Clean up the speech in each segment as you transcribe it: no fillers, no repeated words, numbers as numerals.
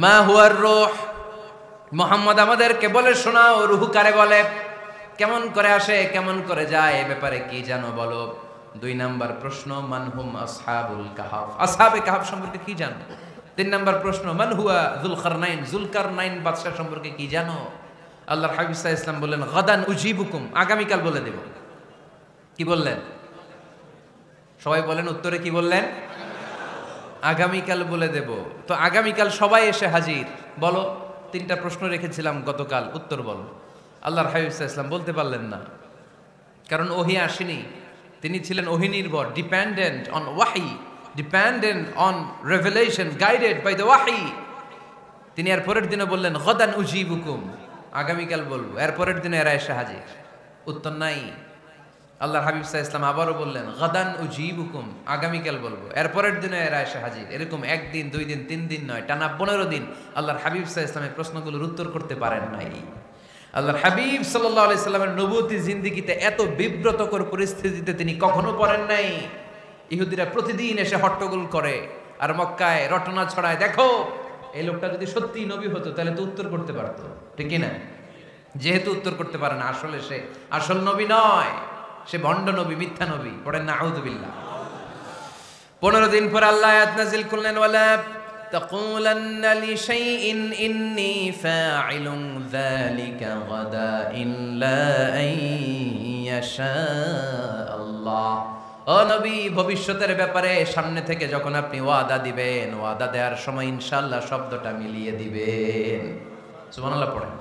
মা হুয়ার রূহ, মুহাম্মদ আমাদেরকে বলে শোনাও রূহ কারে বলে, কেমন করে আসে, কেমন করে যায়, এ ব্যাপারে কি জানো বলো। 2 নাম্বার প্রশ্ন, মান হুম আসহাবুল কাহাফ, আসহাবে কাহাফ সম্পর্কে কি জানো। 3 নাম্বার প্রশ্ন, মান হুয়া যুলকারনাইন, যুলকারনাইন বাদশা সম্পর্কে কি জানো। আল্লাহর হাবিব সাল্লাল্লাহু আলাইহি ওয়াসাল্লাম বললেন গাদান উজিবুকুম, আগামীকাল বলে দেব। কি বললেন? সবাই বলেন উত্তরে কি বললেন? আগামীকাল বলে দেব। তো আগামীকাল সবাই এসে হাজির। বলো, 3টা প্রশ্ন রেখেছিলাম গতকাল, উত্তর বলো। আল্লাহর হাবিব সাল্লাল্লাহু আলাইহি ওয়াসাল্লাম বলতে পারলেন না, কারণ ওহী আসেনি। তিনি ছিলেন ওহী নির্ভর, ডিপেন্ডেন্ট অন ওয়াহি, dependent on revelation, guided by the ওয়াহি। তিনি এর পরের দিনে বললেন গাদান উজিবুকুম, আগামীকাল বলবো। এর পরের দিনে এরা এসে হাজির, উত্তর নাই। আল্লাহর হাবিব সাল্লাল্লাহু আলাইহি ওয়াসাল্লাম আবারও বললেন গাদান উজিবুকুম, আগামীকাল বলবো। এর পরের দিনে এরা এসে হাজির। এরকম 1 দিন 2 দিন 3 দিন নয়, টানা 15 দিন আল্লাহর হাবিব সাল্লাল্লাহু আলাইহি ওয়াসাল্লামের প্রশ্নগুলোর উত্তর করতে পারেন নাই। আল্লাহর হাবিব সাল্লাল্লাহু আলাইহি সাল্লামের নবুয়তি জিন্দেগিতে এত বিব্রতকর পরিস্থিতিতে তিনি কখনো পড়েন নাই। ইহুদিরা প্রতিদিন এসে হট্টগোল করে আর মক্কায় রটনা ছড়ায়, দেখো এই লোকটা যদি সত্যি নবী হতো তাহলে তো উত্তর করতে পারতো, ঠিক কি না? যেহেতু উত্তর করতে পারে না, আসলে সে আসল নবী নয়, সে ভণ্ড নবী, মিথ্যা নবী। পড়েন না আউযুবিল্লাহ। 15 দিন পর আল্লাহ আয়াত নাযিল করলেন, ওয়ালা তাকুলান্না লিশাইইন ইন্নী ফাইলুন যালিকা গাদা ইল্লা আইয়াশা আল্লাহ। ও নবী, ভবিষ্যতের ব্যাপারে সামনে থেকে যখন আপনি ওয়াদা দিবেন, ওয়াদা দেওয়ার সময় ইনশাআল্লাহ শব্দটা মিলিয়ে দিবেন। সুবহানাল্লাহ পড়েন।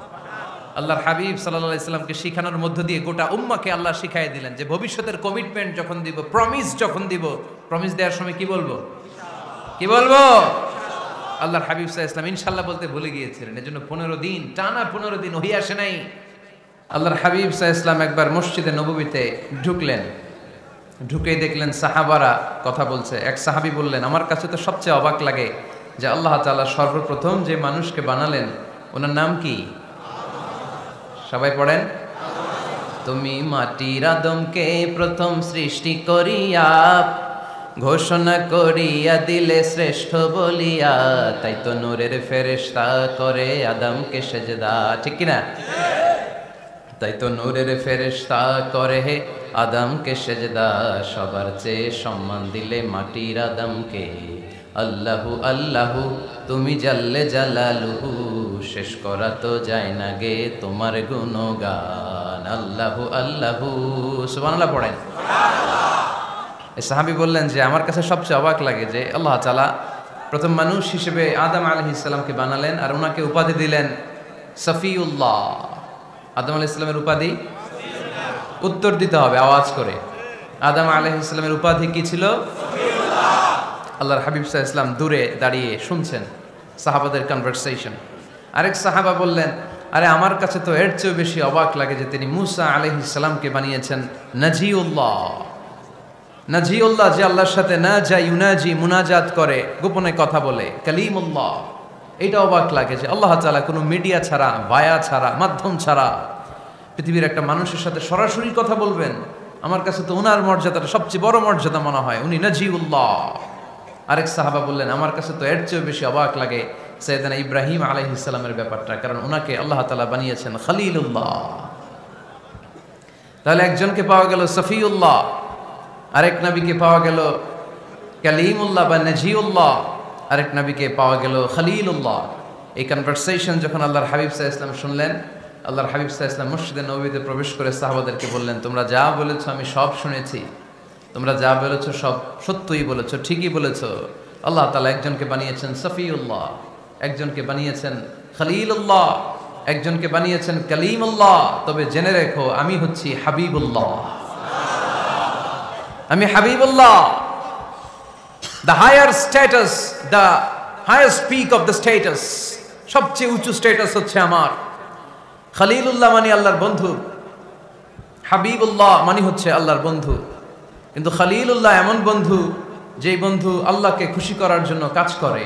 আল্লাহর হাবিব সাল্লাল্লাহু আলাইহি সাল্লামকে শিখানোর মধ্য দিয়ে গোটা উম্মাহকে আল্লাহ শিখাই দিলেন যে ভবিষ্যতের কমিটমেন্ট যখন দিব, প্রমিস যখন দিব, প্রমিস দেওয়ার সময় কি বলবো? কি বলবো? আল্লাহর হাবিব সাল্লাল্লাহু আলাইহি সাল্লাম ইনশাআল্লাহ বলতে ভুলে গিয়েছিলেন। এজন্য 15 দিন, টানা 15 দিন ওহী আসে নাই। আল্লাহর হাবিব সাল্লাল্লাহু আলাইহি সাল্লাম একবার মসজিদে নববীতে ঢুকলেন, ঢুকেই দেখলেন সাহাবারা কথা বলছে। এক সাহাবী বললেন, আমার কাছে তো সবচেয়ে অবাক লাগে যে আল্লাহ তাআলা সর্বপ্রথম যে মানুষকে বানালেন ওনার নাম কি? সবাই পড়েন, তুমি মাটির আদমকে প্রথম সৃষ্টি করিয়া ঘোষণা করিয়া দিলে শ্রেষ্ঠ বলিয়া, তাই তো নূরের ফেরেশতা করে আদমকে সেজদা, ঠিক কি না? তাই তো নূরের ফেরেশতা করে আদমকে সেজদা, সবার চেয়ে সম্মান দিলে মাটির আদমকে। আল্লাহু আল্লাহু তুমি জাল্লে জালালুহু, শেষ করা তো যায় না গে তোমার গুণগান। আল্লাহু আল্লাহু, সুবহানাল্লাহ পড়েন। এই সাহাবী বললেন যে আমার কাছে সবচেয়ে অবাক লাগে যে আল্লাহ তাআলা প্রথম মানুষ হিসেবে আদম আলাইহিস সালামকে বানালেন আর ওনাকে উপাধি দিলেন সফিউল্লাহ। আদম আলাইহিস সালামের উপাধি উত্তর দিতে হবে আওয়াজ করে। আদম আলাইহিস সালামের উপাধি কি ছিল? আল্লাহর হাবিব সাল্লাল্লাহু আলাইহি ওয়াসাল্লাম দূরে দাঁড়িয়ে শুনছেন সাহাবাদের কনভারসেশন। আরেক সাহাবা বললেন, আরে আমার কাছে তো এর চেয়ে বেশি অবাক লাগে যে তিনি মুসা আলাইহিস সালামকে বানিয়েছেন নাজিউল্লাহ। নাজিউল্লাহ, যে আল্লাহর সাথে না যা ইউনাজি, মুনাজাত করে, গোপনে কথা বলে, কালিমুল্লাহ। এটা অবাক লাগে যে আল্লাহ তাআলা কোনো মিডিয়া ছাড়া, ভায়া ছাড়া, মাধ্যম ছাড়া পৃথিবীর একটা মানুষের সাথে সরাসরি কথা বলবেন। আমার কাছে তো ওনার মর্যাদাটা সবচেয়ে বড় মর্যাদা মনে হয়, উনি নাজিউল্লাহ। আরেক সাহাবা বললেন, আমার কাছে তো এর চেয়ে বেশি অবাক লাগে সাইয়েদনা ইব্রাহিম আলাইহিস সালামের ব্যাপারটা, কারণ ওনাকে আল্লাহ তাআলা বানিয়েছেন খলিলুল্লাহ। তাহলে একজনকে পাওয়া গেল সফিউল্লাহ, আরেক নবীকে পাওয়া গেল কালিমুল্লাহ বা নাজিউল্লাহ, আরেক নবীকে পাওয়া গেল খলিলুল্লাহ। এই কনভারসেশন যখন আল্লাহর হাবিব সাল্লাল্লাহু আলাইহি ওয়াসাল্লাম শুনলেন, আল্লাহর হাবিব সাল্লাল্লাহু আলাইহি ওয়াসাল্লাম মসজিদে নববীতে প্রবেশ করে সাহাবাদেরকে বললেন, তোমরা যা বলেছো আমি সব শুনেছি, তোমরা যা বলেছো সব সত্যই বলেছো, ঠিকই বলেছো। আল্লাহ তাআলা একজনকে বানিয়েছেন সফিউল্লাহ, একজনকে বানিয়েছেন খলিলুল্লাহ, একজনকে বানিয়েছেন কালিমুল্লাহ। তবে জেনে রেখো আমি হচ্ছি হাবিবুল্লাহ, আমি Habibullah. The higher status, the highest peak of the status, সবচেয়ে উঁচু স্ট্যাটাস হচ্ছে আমার। খলিলুল্লাহ মানে আল্লাহর বন্ধু, হাবিবুল্লাহ মানে হচ্ছে আল্লাহর বন্ধু। কিন্তু খলিলুল্লাহ এমন বন্ধু যেই বন্ধু আল্লাহকে খুশি করার জন্য কাজ করে,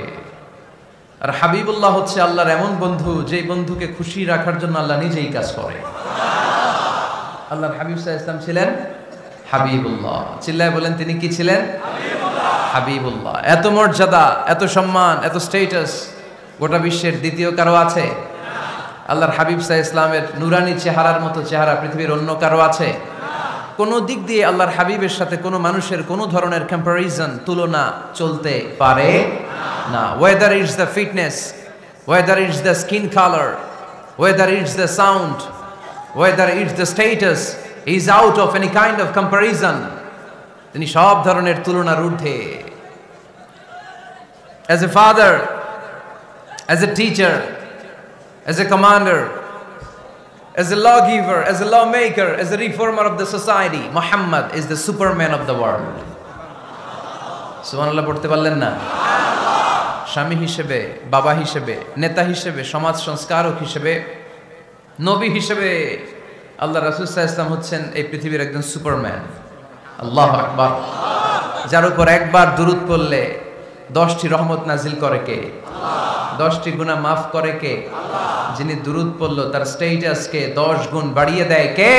আর হাবিবুল্লাহ হচ্ছে আল্লাহর এমন বন্ধু যেই বন্ধুকে খুশি রাখার জন্য আল্লাহ নিজেই কাজ করে। আল্লাহর হাবিব সাল্লাল্লাহু আলাইহি ওয়াসাল্লাম ছিলেন হাবিবুল্লাহ। চিল্লায় বলেন, তিনি কি ছিলেন? হাবিবুল্লাহ। এত মর্যাদা, এত সম্মান, এত স্ট্যাটাস গোটা বিশ্বের দ্বিতীয় কারো আছে? আল্লাহর হাবিব সাল্লাল্লাহু আলাইহি ইসলামের নুরানি চেহারার মতো চেহারা পৃথিবীর অন্য কারো আছে? কোনো দিক দিয়ে আল্লাহর হাবিবের সাথে কোনো মানুষের কোনো ধরনের কম্প্যারিজন, তুলনা চলতে পারে না। Whether it's the fitness, whether it's the skin colour, whether it's the sound, whether it's the status, is out of any kind of comparison. তিনি সব ধরনের তুলনার ঊর্ধ্বে। As a father, as a teacher, as a commander, as a lawgiver, as a lawmaker, as a reformer of the society, Muhammad is the superman of the world. সুবহানাল্লাহ পড়তে পারলেন না? স্বামী হিসেবে, বাবা হিসেবে, নেতা হিসেবে, সমাজ সংস্কারক হিসেবে, নবী হিসেবে আল্লাহ রাসূল সাল্লাল্লাহু আলাইহি ওয়াসাল্লাম হচ্ছেন এই পৃথিবীর একজন সুপারম্যান। আল্লাহু আকবার। যার উপর একবার দুরূদ পড়লে 10টি রহমত নাজিল করে কে? 10টি গুনাহ মাফ করে কে? যিনি দুরূদ পড়ল তার স্ট্যাটাসকে 10 গুণ বাড়িয়ে দেয় কে?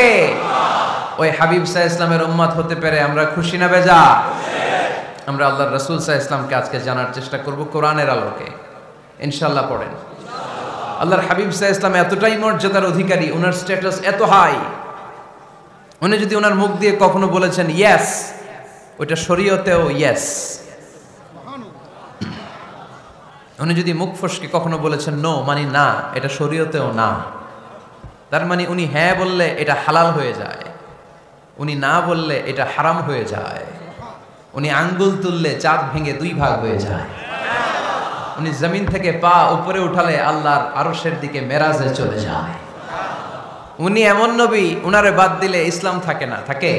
ওই হাবিব সাল্লাল্লাহু আলাইহি ওয়াসাল্লামের উম্মত হতে পেরে আমরা খুশি না বেজা? আমরা আল্লাহর রাসূল সাল্লাল্লাহু আলাইহি ওয়াসাল্লামকে আজকে জানার চেষ্টা করব কোরআনের আলোকে। ইনশাআল্লাহ পড়েন। আল্লাহর হাবিব সাল্লাল্লাহু আলাইহি ওয়াসাল্লাম এতটাই মর্যাদার অধিকারী, ওনার স্ট্যাটাস এত হাই, উনি যদি ওনার মুখ দিয়ে কখনো বলেছেন ইয়েস, ওইটা শরীয়তেও ইয়েস। উনি যদি মুখ ফসকে কখনো বলেছেন নো, মানে না, এটা শরীয়তেও না। তার মানে উনি হ্যাঁ বললে এটা হালাল হয়ে যায়, উনি না বললে এটা হারাম হয়ে যায়। উনি আঙ্গুল তুললে চাঁদ ভেঙে 2 ভাগ হয়ে যায়। উনি জমিন থেকে পা উপরে উঠালে আল্লাহর আরশের দিকে মেরাজে চলে যায়। উনি এমন নবী, উনারে বাদ দিলে ইসলাম থাকে না, থাকে?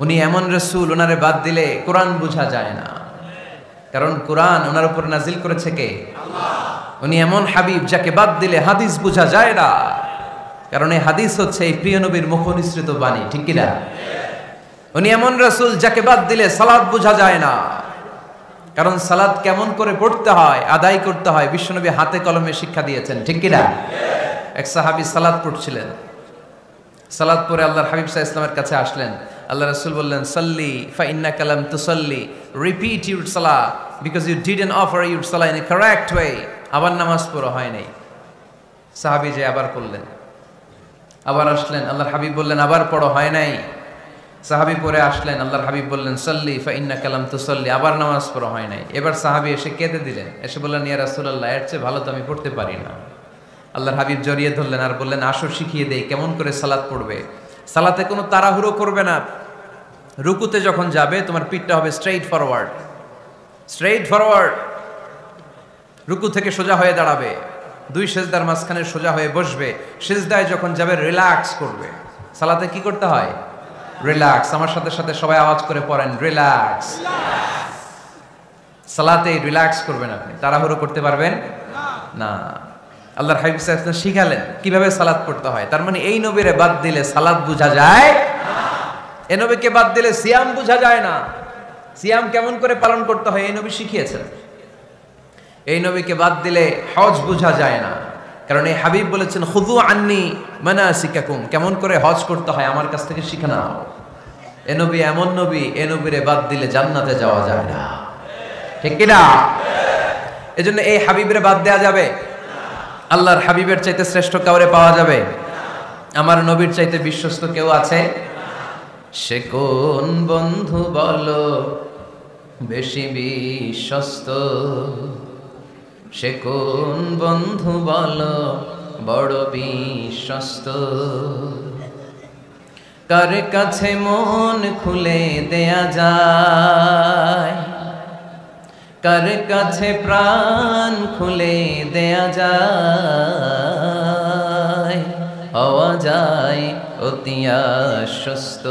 উনি এমন রাসূল, উনারে বাদ দিলে কোরআন বোঝা যায় না, কারণ কোরআন ওনার উপর নাজিল করেছে কে? আল্লাহ। উনি এমন হাবিব যাকে বাদ দিলে হাদিস বোঝা যায় না, কারণ এই হাদিস হচ্ছে এই প্রিয় নবীর মুখনিসৃত বাণী, ঠিক কি না? উনি এমন রাসূল যাকে বাদ দিলে সালাত বোঝা যায় না, কারণ সালাত কেমন করে পড়তে হয়, আদায় করতে হয় বিশ্বনবী হাতে কলমে শিক্ষা দিয়েছেন, ঠিক কি না? এক সাহাবী সালাত পড়ছিলেন, সালাত পড়ে আল্লাহর হাবিব সাল্লাল্লাহু আলাইহি ওয়াসাল্লামের কাছে আসলেন। আল্লাহ রাসূল বললেন সাল্লি ফা ইন্নাকা লাম তুসাল্লি, রিপিট ইউর সালাহ because you didn't offer your সালাহ ইন এ কারেক্ট ওয়ে। আবার নামাজ পড়া হয় নাই। সাহাবী যে আবার পড়লেন, আবার আসলেন, আল্লাহর হাবিব বললেন আবার পড়ো, হয় নাই। সাহাবী পরে আসলেন, আল্লাহর হাবিব বললেন সাল্লি ফা ইন্নাকা লাম তুসাল্লি, আবার নামাজ পড়া হয় নাই। এবার সাহাবী এসে কেঁদে দিলেন, এসে বললেন ইয়া রাসূলুল্লাহ, এর চেয়ে ভালো তো আমি পড়তে পারি না। আল্লাহর হাবিব জড়িয়ে ধরলেন আর বললেন আসো শিখিয়ে দেই কেমন করে সালাত পড়বে। সালাতে কোনো তাড়াহুড়ো করবে না। রুকুতে যখন যাবে তোমার পিঠটা হবে স্ট্রেইট ফরওয়ার্ড, স্ট্রেইট ফরওয়ার্ড। রুকু থেকে সোজা হয়ে দাঁড়াবে, 2 সিজদার মাঝখানে সোজা হয়ে বসবে। সিজদায় যখন যাবে রিল্যাক্স করবে। সালাতে কি করতে হয়? রিল্যাক্স। আমার সাথে সাথে সবাই আওয়াজ করে পড়েন রিল্যাক্স। সালাতে রিল্যাক্স করবেন আপনি, তাড়াহুড়ো করতে পারবেন না। আল্লাহর হাবিব সাল্লাল্লাহু আলাইহি ওয়াসাল্লাম শিখালেন কিভাবে সালাত পড়তে হয়। তার মানে এই নবীরে বাদ দিলে সালাত বোঝা যায় না, এই নবীকে বাদ দিলে সিয়াম বোঝা যায় না। সিয়াম কেমন করে পালন করতে হয় এই নবী শিখিয়েছেন। এই নবীকে বাদ দিলে হজ বোঝা যায় না, কারণ এই হাবিব বলেছেন খুযু আন্নী মানাসিকাকুম, কেমন করে হজ করতে হয় আমার কাছ থেকে শিখে নাও। এই নবী এমন নবী, এই নবীরে বাদ দিলে জান্নাতে যাওয়া যায় না, ঠিক কি না? এজন্য এই হাবিবরে বাদ দেয়া যাবে? আল্লাহর হাবিবের চাইতে শ্রেষ্ঠ কাউরে পাওয়া যাবে? আমার নবীর চাইতে বিশ্বস্ত কেউ আছে? সে কোন বন্ধু বলো বেশি বিশ্বস্ত, সে কোন বন্ধু বলো বড় বিশ্বস্ত, কার কাছে মন খুলে দেয়া যায়, কার কাছে প্রাণ খুলে দেয়া যায়, হওয়া যায় অতি আশ্বস্ত।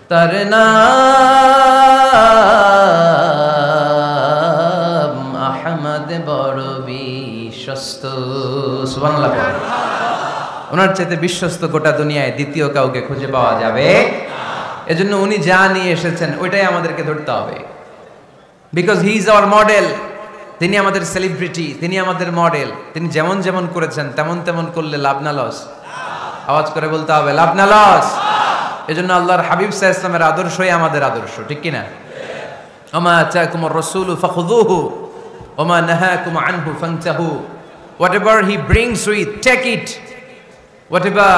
তার নাম আহমদ বড় বিশ্বস্ত। সুবহানাল্লাহ। ওনার চাইতে বিশ্বস্ত গোটা দুনিয়ায় দ্বিতীয় কাউকে খুঁজে পাওয়া যাবে? এজন্য উনি যা নিয়ে এসেছেন ওইটাই আমাদেরকে ধরতে হবে। Because he is our model. তিনি আমাদের সেলিব্রিটি, তিনি আমাদের মডেল। তিনি যেমন যেমন করেছেন তেমন তেমন করলে লাভ না লস? আওয়াজ করে বলতে হবে লাভ না লস? এজন্য আল্লাহর হাবিব সাল্লাল্লাহু আলাইহি ওয়াসাল্লামের আদর্শই আমাদের আদর্শ, ঠিক কি না? আমা আতাকুমুর রাসূলু ফাখুযুহু ওমা নাহাকুম আনহু ফান্তাহু, whatever he brings with, take it, whatever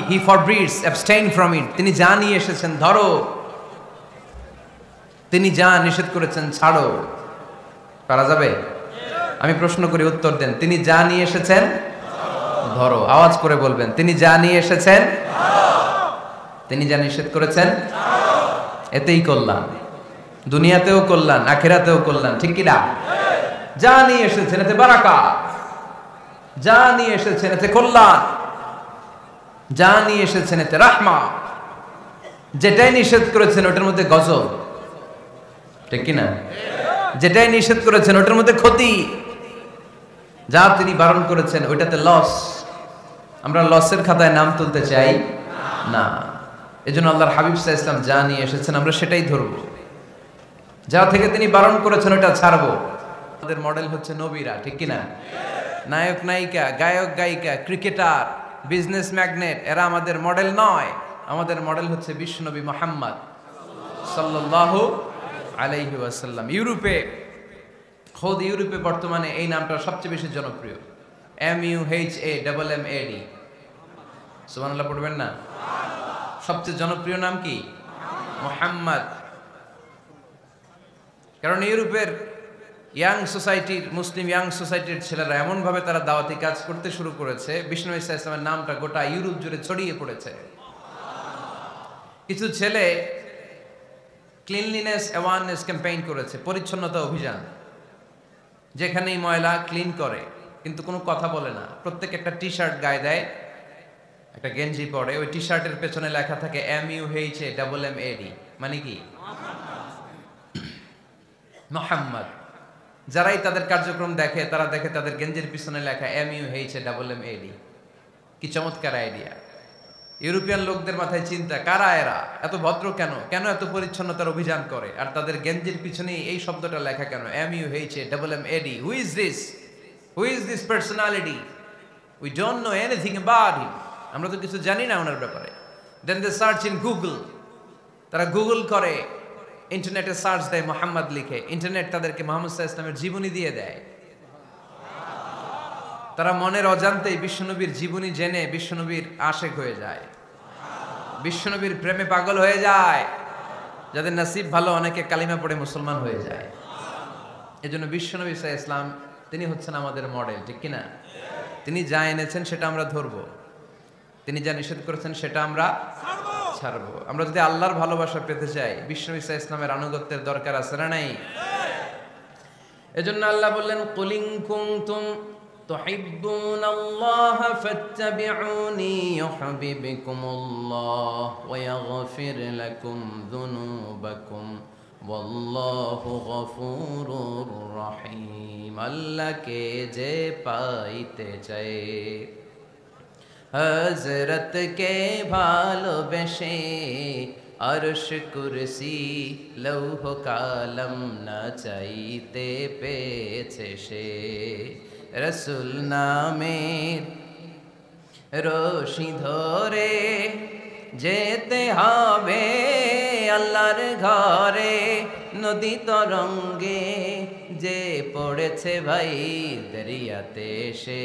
he forbids, abstain from it. তিনি যা নিয়ে এসেছেন ধরো, তিনি যা নিষেধ করেছেন ছাড়ো। পারা যাবে? আমি প্রশ্ন করি, উত্তর দেন। তিনি যা নিয়ে এসেছেন ধরো। আওয়াজ করে বলবেন, তিনি যা নিয়ে এসেছেন, তিনি যা নিষেধ করেছেন, এতেই কল্যাণ, দুনিয়াতেও কল্যাণ, আখিরাতেও কল্যাণ, ঠিক কি না? যা নিয়ে এসেছেন এতে বারাকাত, যা নিয়ে এসেছেন এতে কল্যাণ, যা নিয়ে এসেছেন এতে রাহমা, যেটাই নিষেধ করেছেন ওটার মধ্যে গজব, ঠিক কি না? যেটাই নিষেধ করেছেন ওটার মধ্যে ক্ষতি, যা তিনি বারণ করেছেন ওইটাতে লস। আমরা লসের খাতায় নাম তুলতে চাই না। এজন্য আল্লাহর হাবিব সাল্লাল্লাহু আলাইহি ওয়াসাল্লাম যা নিয়ে এসেছেন আমরা সেটাই ধরবো, যা থেকে তিনি বারণ করেছেন ওটা ছাড়বো। আমাদের মডেল হচ্ছে নবীরা, ঠিক কি না? নায়ক নায়িকা, গায়ক গায়িকা, ক্রিকেটার, বিজনেস ম্যাগনেট, এরা আমাদের মডেল নয়। আমাদের মডেল হচ্ছে বিশ্বনবী মুহাম্মদ সাল্লাল্লাহু আলাইহি ওয়াসাল্লাম। ইউরোপে বর্তমানে এই নামটা সবচেয়ে বেশি জনপ্রিয়, MUHAMMAD। সুবহানাল্লাহ পড়বেন না? সবচেয়ে জনপ্রিয় নাম কি? মুহাম্মদ। কারণ ইউরোপের ইয়াং সোসাইটির, মুসলিম ইয়াং সোসাইটির ছেলেরা এমন ভাবে তারা দাওয়াতি কাজ করতে শুরু করেছে, বিষ্ণু ঈসা ইসলামের নামটা গোটা ইউরোপ জুড়ে ছড়িয়ে পড়েছে। কিছু ছেলে ক্লিনলিনেস অ্যাওয়ারনেস ক্যাম্পেইন করেছে, পরিচ্ছন্নতা অভিযান, যেখানেই ময়লা ক্লিন করে, কিন্তু কোনো কথা বলে না। প্রত্যেক একটা টি শার্ট গায়ে দেয়, একটা গেঞ্জি পরে, ওই টি শার্টের পেছনে লেখা থাকে MUHAMMAD, মানে কি? মুহাম্মদ। যারাই তাদের কার্যক্রম দেখে তারা দেখে তাদের গেঞ্জির পিছনে লেখা MUHAMMAD। কি চমৎকার আইডিয়া! ইউরোপিয়ান লোকদের মাথায় চিন্তা, কারা এরা, এত ভদ্র কেন, কেন এত পরিচ্ছন্নতার অভিযান করে, আর তাদের গেঞ্জির পিছনে এই শব্দটা লেখা কেন, MUHAMMAD? Who is this personality? We don't know anything about him. আমরা তো কিছু জানি না ওনার ব্যাপারে। দেন দে সার্চ ইন গুগল, তারা গুগল করে, ইন্টারনেটে সার্চ দেয় মুহাম্মদ লিখে, ইন্টারনেট তাদেরকে মুহাম্মদ সাল্লাল্লাহু আলাইহি ওয়াসাল্লামের জীবনী দিয়ে দেয়। তারা মনের অজান্তেই বিশ্বনবীর জীবনী জেনে বিশ্বনবীর আশেক হয়ে যায়, বিশ্বনবীর প্রেমে পাগল হয়ে যায়। যাদের নসিব ভালো, অনেকে কালিমা পড়ে মুসলমান হয়ে যায়। এজন্য বিশ্বনবী সাল্লাল্লাহু আলাইহি ওয়াসাল্লাম তিনি হচ্ছেন আমাদের মডেল, ঠিক কিনা? তিনি যা এনেছেন সেটা আমরা ধরবো, তিনি যা নিষেধ করেছেন সেটা আমরা ছাড়বো। আমরা যদি আল্লাহর ভালোবাসা পেতে চাই, বিশ্বনবী সাল্লাল্লাহু আলাইহি ওয়াসাল্লামের আনুগত্যের দরকার আছে না নাই? এজন্য আল্লাহ বললেন, কুল ইন কুনতুম তুহিব্বুনাল্লাহা ফাত্তাবিউনি ইউহিব্বুকুমুল্লাহ ওয়া ইয়াগফির লাকুম যুনুবাকুম ওয়াল্লাহু গফুরুর রহিম। আল্লাহকে যে পাইতে চায়, হযরত কে ভালোবেসে, আরশ কুরসি লৌহ কালম না চাইতে পেয়েছে সে। রসুল নামের রশি ধরে যেতে হবে আল্লাহর ঘরে। নদী তরঙ্গে যে পড়েছে ভাই দরিয়াতে, সে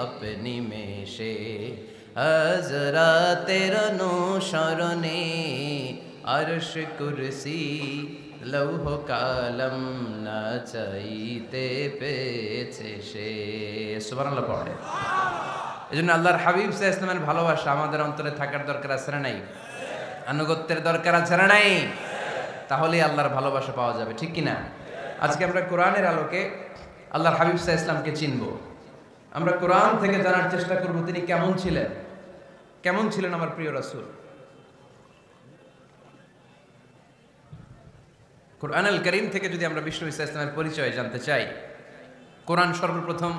আপনি মেশে হযরতের অনুসরণে আরশ কুরসি লৌহ কালম না চাইতে পেয়েছে সে। সুবহানাল্লাহ পড়ে। এজন্য আল্লাহর হাবিব সাল্লাল্লাহু আলাইহি ওয়াসাল্লামের ভালোবাসা আমাদের অন্তরে থাকার দরকার আছে না নাই? আনুগত্যের দরকার আছে না নাই? তাহলেই আল্লাহর ভালোবাসা পাওয়া যাবে, ঠিক কি না? আজকে আমরা কোরআনের আলোকে আল্লাহর হাবিব সাল্লাল্লাহু আলাইহি ওয়াসাল্লামকে চিনব। আমরা কোরআন থেকে জানার চেষ্টা করব তিনি কেমন ছিলেন, কেমন ছিলেন আমার প্রিয় রাসূল। কোরআনুল কারীম থেকে যদি আমরা বিষ্ণু ঈসা ইসলামের পরিচয় জানতে চাই, কোরআন সর্বপ্রথম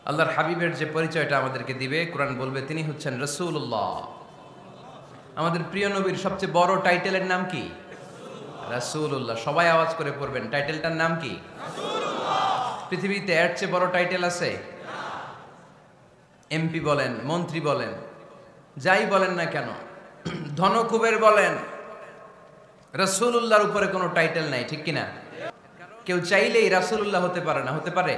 আল্লাহর হাবিবের যে পরিচয়টা আমাদেরকে দিবে, কোরআন বলবে তিনি হচ্ছেন রাসূলুল্লাহ। আমাদের প্রিয় নবীর সবচেয়ে বড় টাইটেলের নাম কি? রাসূলুল্লাহ। সবাই আওয়াজ করে পড়বেন, টাইটেলটার নাম কি? রাসূলুল্লাহ। পৃথিবীতে এর চেয়ে বড় টাইটেল আছে? এমপি বলেন, মন্ত্রী বলেন, যাই বলেন না কেন, ধনকুবের বলেন, রাসূলুল্লাহর উপরে কোনো টাইটেল নাই, ঠিক কিনা? কারণ কেউ চাইলেই রাসূলুল্লাহ হতে পারে না, হতে পারে?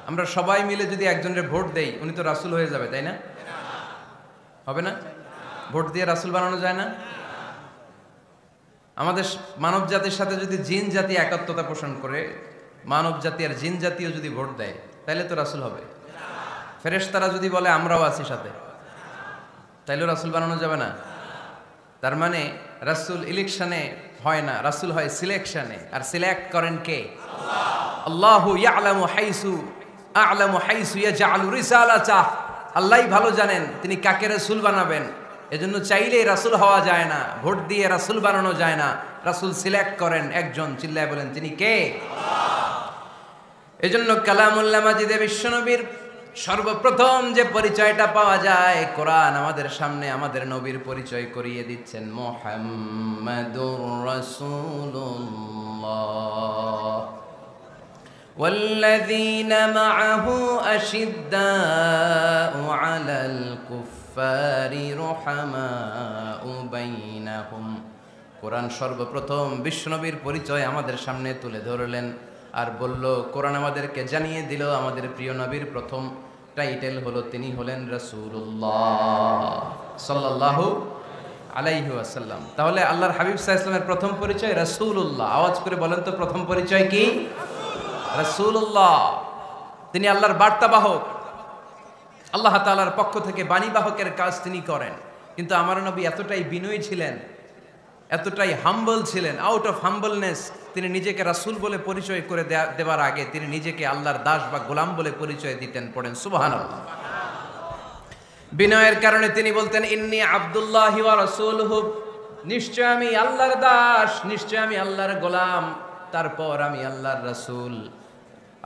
আমরা সবাই মিলে যদি একজনের ভোট দেই, উনি তো রাসূল হয়ে যাবে, তাই না? হবে না? ভোট দিয়ে রাসূল বানানো যায় না? আমাদের মানব জাতির সাথে যদি জিন জাতি একাত্মতা পোষণ করে, মানব জাতি আর জিন জাতিও যদি ভোট দেয়, তাহলে তো রাসূল হবে। ফেরেশতারা যদি বলে আমরাও আছি সাথে, তাইলেও রাসূল বানানো যাবে না। তার মানে রাসূল ইলেকশনে হয় না, রাসূল হয় সিলেকশনে। আর সিলেক্ট করেন কে? আল্লাহু ইয়ালামু হাইসু ইয়াজআলু রিসালাতাহ। আল্লাহই ভালো জানেন তিনি কাকে রাসূল বানাবেন। এজন্য চাইলেই রাসূল হওয়া যায় না, ভোট দিয়ে রাসূল বানানো যায় না। রাসূল সিলেক্ট করেন একজন, চিল্লায় বলেন তিনি কে? আল্লাহ। এজন্য কালামুল্লাহ মাজিদে বিশ্বনবীর সর্বপ্রথম যে পরিচয়টা পাওয়া যায়, কোরআন আমাদের সামনে আমাদের নবীর পরিচয় করিয়ে দিচ্ছেন, মুহাম্মাদুর রাসূলুল্লাহ ওয়াল্লাযীনা মাআহু আশিদ্দাউ আলাল কুফফারি রুহামাউ বাইনাহুম। কোরআন সর্বপ্রথম বিশ্বনবীর পরিচয় আমাদের সামনে তুলে ধরলেন আর বলল, কোরআন আমাদেরকে জানিয়ে দিল আমাদের প্রিয় নবীর প্রথম টাইটেল হলো তিনি হলেন রাসূলুল্লাহ সাল্লাল্লাহু আলাইহি ওয়াসাল্লাম। তাহলে আল্লাহর হাবিব সাল্লাল্লাহু আলাইহি ওয়াসাল্লামের প্রথম পরিচয় রাসূলুল্লাহ। আওয়াজ করে বলেন তো প্রথম পরিচয় কি? রাসূলুল্লাহ। তিনি আল্লাহর বার্তাবাহক, আল্লাহ তাআলার পক্ষ থেকে বাণীবাহকের কাজ তিনি করেন। কিন্তু আমার নবী এতটাই বিনয়ী ছিলেন, এতটাই হাম্বল ছিলেন, আউট অফ হাম্বলনেস তিনি নিজেকে রাসূল বলে পরিচয় করে দেওয়ার আগে তিনি নিজেকে আল্লাহর দাস বা গোলাম বলে পরিচয় দিতেন। পড়েন সুবহানাল্লাহ। বিনয়ের কারণে তিনি বলতেন, ইন্নী আব্দুল্লাহি ওয়া রাসূলুহু, নিশ্চয় আমি আল্লাহর দাস, নিশ্চয় আমি আল্লাহর গোলাম, তারপর আমি আল্লাহর রাসূল।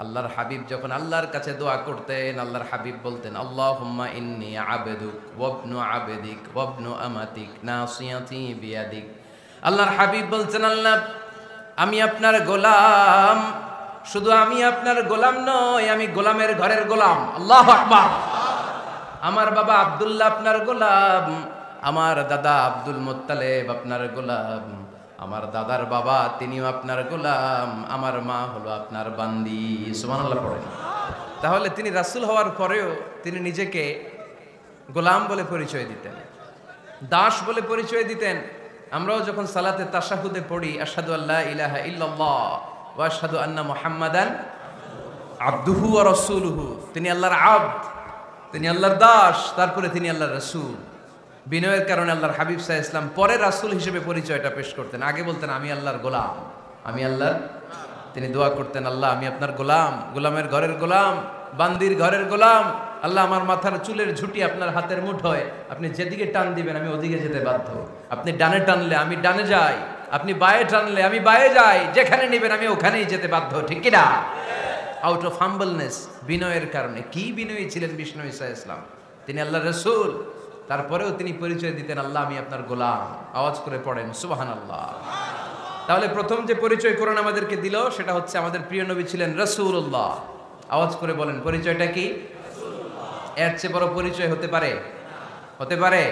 আল্লাহর হাবিব যখন আল্লাহর কাছে দোয়া করতেন, আল্লাহর হাবিব বলতেন, আল্লাহুম্মা ইন্নী আবদুক ওয়া ইবনু আবদিক ওয়া ইবনু আমাতিক নাসিয়াতি বিয়াদিক। আল্লাহর হাবিব বলছেন, আল্লাহ আমি আপনার গোলাম, শুধু আমি আপনার গোলাম নই, আমি গোলামের ঘরের গোলাম। আল্লাহু আকবার। আমার বাবা আব্দুল্লাহ আপনার গোলাম, আমার দাদা আব্দুল মুত্তালিব আপনার গোলাম, আমার দাদার বাবা তিনিও আপনার গোলাম, আমার মা হলো আপনার বান্দি। সুবহানাল্লাহ পড়েন। তাহলে তিনি রাসূল হওয়ার পরেও তিনি নিজেকে গোলাম বলে পরিচয় দিতেন, দাস বলে পরিচয় দিতেন। আমরাও যখন সালাতে তাশাহুদে পড়ি, আশহাদু আল্লা ইলাহা ইল্লাল্লাহ ওয়া আশহাদু আন্না মুহাম্মাদান আবদুহু ওয়া রাসূলুহু, তিনি আল্লাহর আবদ, তিনি আল্লাহর দাস, তারপরে তিনি আল্লাহর রাসূল। বিনয়ের কারণে আল্লাহর হাবিব সাল্লাল্লাহু আলাইহি ওয়াসাল্লাম পরে রাসূল হিসেবে পরিচয়টা পেশ করতেন। আগে বলতেন আমি আল্লাহর গোলাম, আমি আল্লাহর। তিনি দোয়া করতেন, আল্লাহ আমি আপনার গোলাম, গোলামের ঘরের গোলাম, বান্দির ঘরের গোলাম। আল্লাহ আমার মাথার চুলের ঝুঁটি আপনার হাতের মুঠোয়, আপনি যেদিকে টান দিবেন আমি ওদিকে যেতে বাধ্য। আপনি ডানে টানলে আমি ডানে যাই, আপনি বায়ে টানলে আমি বায়ে যাই, যেখানে নেবেন আমি ওখানেই যেতে বাধ্য। ঠিক কি না? আউট অফ হাম্বলনেস, বিনয়ের কারণে। কি বিনয়ী ছিলেন বিষ্ণু ঈসা ইসলাম। তিনি আল্লাহর রাসূল, তারপরেও তিনি পরিচয় দিতেন, আল্লাহ আমি আপনার গোলাম। আওয়াজ করে পড়েন সুবহানাল্লাহ। তাহলে প্রথম যে পরিচয় কোরআন আমাদেরকে দিল সেটা হচ্ছে আমাদের প্রিয় নবী ছিলেন রাসূলুল্লাহ। আওয়াজ করে বলেন পরিচয়টা কি? এর চেয়ে বড় পরিচয় হতে পারে? হতে পারে?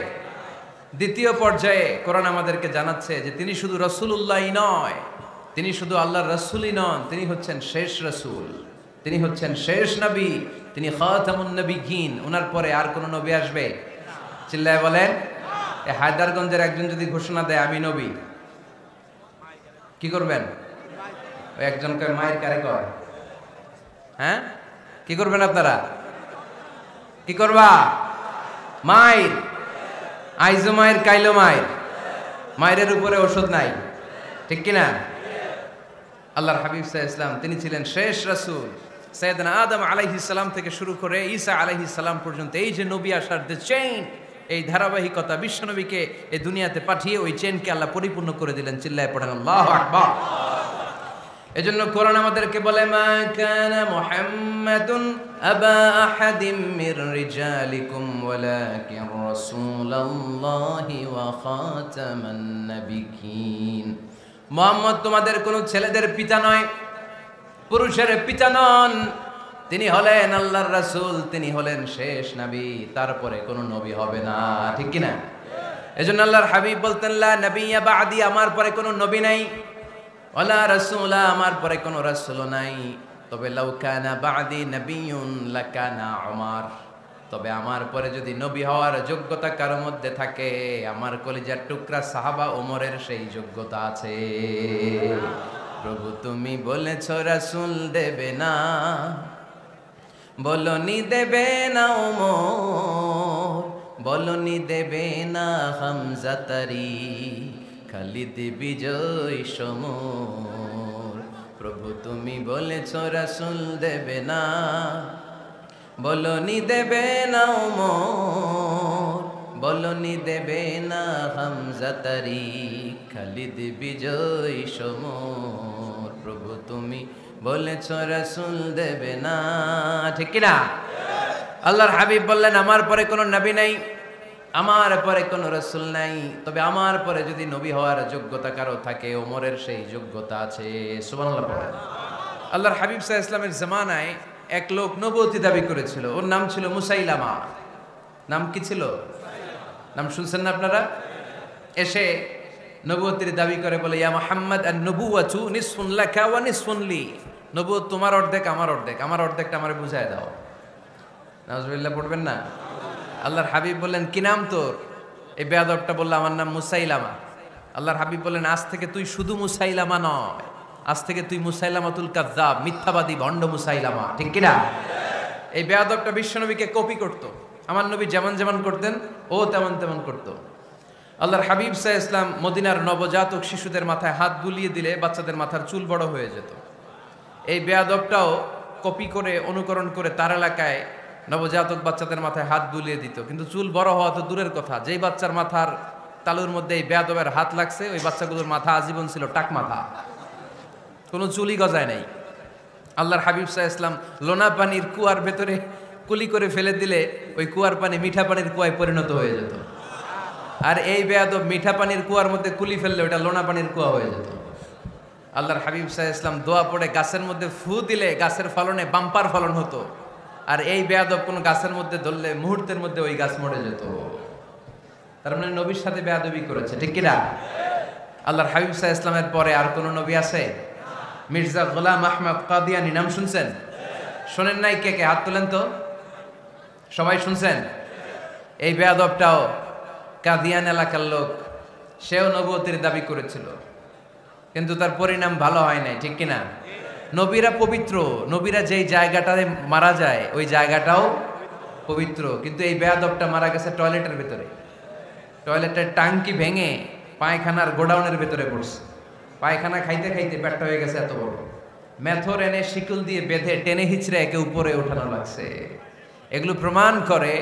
দ্বিতীয় পর্যায়ে কোরআন আমাদেরকে জানাচ্ছে যে তিনি শুধু রাসূলুল্লাহই নয়, তিনি শুধু আল্লাহর রাসূলই নন, তিনি হচ্ছেন শেষ রাসূল, তিনি হচ্ছেন শেষ নবী, তিনি খাতামুন নবিয়্যিন। ওনার পরে আর কোন নবী আসবে? চিল্লায় বলেন। এই হায়দারগঞ্জের একজন যদি ঘোষণা দেয় আমি নবী, কি করবেন? ওই একজনকে মায়ের কারে কয়, হ্যাঁ কি করবেন আপনারা? কি করবা? মায়ের আইজো মায়ের কাইলো মায়ের, মায়ের উপরে ওষুধ নাই, ঠিক কিনা? আল্লাহর হাবিব সাল্লাল্লাহু আলাইহি ওয়াসাল্লাম তিনি ছিলেন শেষ রাসূল। সাইয়েদনা আদম আলাইহিস সালাম থেকে শুরু করে ঈসা আলাইহিস সালাম পর্যন্ত এই যে নবী আসার যে চেইন, এই ধারাবাহিকতা, বিশ্ব নবীকে এই দুনিয়াতে পাঠিয়ে ওই চেইনকে আল্লাহ পরিপূর্ণ করে দিলেন। চিল্লায় পড়েন আল্লাহু আকবার। এজন্য কোরআন আমাদেরকে বলে, মা কানা মুহাম্মাদুন আবা আহাদিম মির রিজালিকুম ওয়ালাকিন রাসূলুল্লাহি ওয়া খাতামান নাবিয়্যিন। মুহাম্মদ তোমাদের কোন ছেলেদের পিতা নয়, পুরুষের পিতা নন, তিনি হলেন আল্লাহর রাসূল, তিনি হলেন শেষ নবী, তারপরে কোনো নবী হবে না। ঠিক কি না? এজন্য আল্লাহর হাবিব বলতেন, লা নবিয়্যা বা'দি, আমার পরে কোনো নবী নাই। ওয়ালা রাসূলা, আমার পরে কোনো রাসূল নাই। তবে লাউ কানা বা'দি নাবিয়্যুন লাকানা উমর, তবে আমার পরে যদি নবী হওয়ার যোগ্যতা কারো মধ্যে থাকে, আমার কলিজার টুকরা সাহাবা ওমরের সেই যোগ্যতা আছে। প্রভু তুমি বলেছ রাসূল দেবে না, বলনি দেবে না ওমর, বলনি দেবে না হামজা তারি, খালিদ বিজয় সমর। প্রভু তুমি বলেছ রাসূল দেবে না, বলনি দেবে না ওমর, বলনি দেবে না হামজা তারি, খালিদ বিজয় সমর। প্রভু তুমি বলেছ রাসূল দেবে না, ঠিক কি না? আল্লাহর হাবিব বললেন আমার পরে কোনো নবী নাই, আমার পরে কোনো রাসূল নাই, তবে আমার পরে যদি নবী হওয়ার যোগ্যতা কারো থাকে, ওমরের সেই যোগ্যতা আছে। সুবহানাল্লাহ পড়েন। আল্লাহর হাবিব সাল্লাল্লাহু আলাইহি ওয়াসাল্লামের জামানায় এক লোক নবুয়তি দাবি করেছিল, ওর নাম ছিল মুসাইলামা। নাম কি ছিল? নাম শুনছেন না আপনারা? এসে নবুয়তির দাবি করে বলে, ইয়া মুহাম্মদ আন-নবুওয়াতু নিসফুন লাকা ওয়া নিসফুন লি, নবুয়ত তোমার অর্ধেক আমার অর্ধেক, আমার অর্ধেকটা আমারে বুঝায় দাও। নাউজুবিল্লাহ পড়বেন না? আল্লাহর হাবিব বললেন কি নাম তোর? এই বেয়াদবটা বলল আমার নাম মুসাইলামা। আল্লাহর হাবিব বললেন আজ থেকে তুই শুধু মুসাইলামা নয়, আজ থেকে তুই মুসাইলামাতুল কাযযাব, মিথ্যাবাদী ভণ্ড মুসাইলামা, ঠিক কি না? এই বেয়াদবটা বিশ্বনবীকে কপি করত। আমার নবী যেমন যেমন করতেন ও তেমন তেমন করত। আল্লাহর হাবিব সাল্লাল্লাহু আলাইহি ওয়াসাল্লাম মদিনার নবজাতক শিশুদের মাথায় হাত বুলিয়ে দিলে বাচ্চাদের মাথার চুল বড় হয়ে যেত। এই বেয়াদবটাও কপি করে অনুকরণ করে তার এলাকায় নবজাতক বাচ্চাদের মাথায় হাত বুলিয়ে দিত, কিন্তু চুল বড় হওয়া তো দূরের কথা, যেই বাচ্চার মাথার তালুর মধ্যে এই বেয়াদবের হাত লাগছে ওই বাচ্চাগুলোর মাথা আজীবন ছিল টাক মাথা, কোনো চুলই গজায় নাই। আল্লাহর হাবিব সাল্লাল্লাহু আলাইহি ওয়াসাল্লাম লোনা পানির কুয়ার ভেতরে কুলি করে ফেলে দিলে ওই কুয়ার পানি মিঠা পানির কুয়ায় পরিণত হয়ে যেত। আর এই বেয়াদব মিঠা পানির কুয়ার মধ্যে কুলি ফেললে ওটা লোনা পানির কুয়া হয়ে যেত। আল্লাহর হাবিব সাল্লাল্লাহু আলাইহি ওয়াসাল্লাম দোয়া পড়ে গাছের মধ্যে ফু দিলে গাছের ফলনে বাম্পার ফলন হতো, আর এই বেয়াদব কোন গাছের মধ্যে ধরলে মুহূর্তের মধ্যে ওই গাছ মরে যেত। তার মানে নবীর সাথে বেয়াদবি করেছে, ঠিক কি না? আল্লাহর হাবিব সাল্লাল্লাহু আলাইহি ওয়াসাল্লামের পরে আর কোন নবী আছে? মির্জা গোলাম আহমদ কাদিয়ানী নাম শুনছেন? শোনেন নাই? কে কে হাত তোলেন তো। সবাই শুনছেন? এই বেয়াদবটাও কাদিয়ান এলাকার লোক, সেও নবুয়তির দাবি করেছিল, কিন্তু তার পরিণাম ভালো হয় নাই, ঠিক কিনা? নবীরা পবিত্র, নবীরা যেই জায়গাটায় মারা যায় ওই জায়গাটাও পবিত্র, কিন্তু এই বেয়াদবটা মারা গেছে টয়লেটের ভিতরে। টয়লেটের টাঙ্কি ভেঙে পায়খানার গোডাউনের ভিতরে পড়ছে, পায়খানা খাইতে খাইতে পেটটা হয়ে গেছে এত বড়, মেথর এনে শিকল দিয়ে বেঁধে টেনে হিচড়ে একে উপরে ওঠানো লাগছে। এগুলো প্রমাণ করে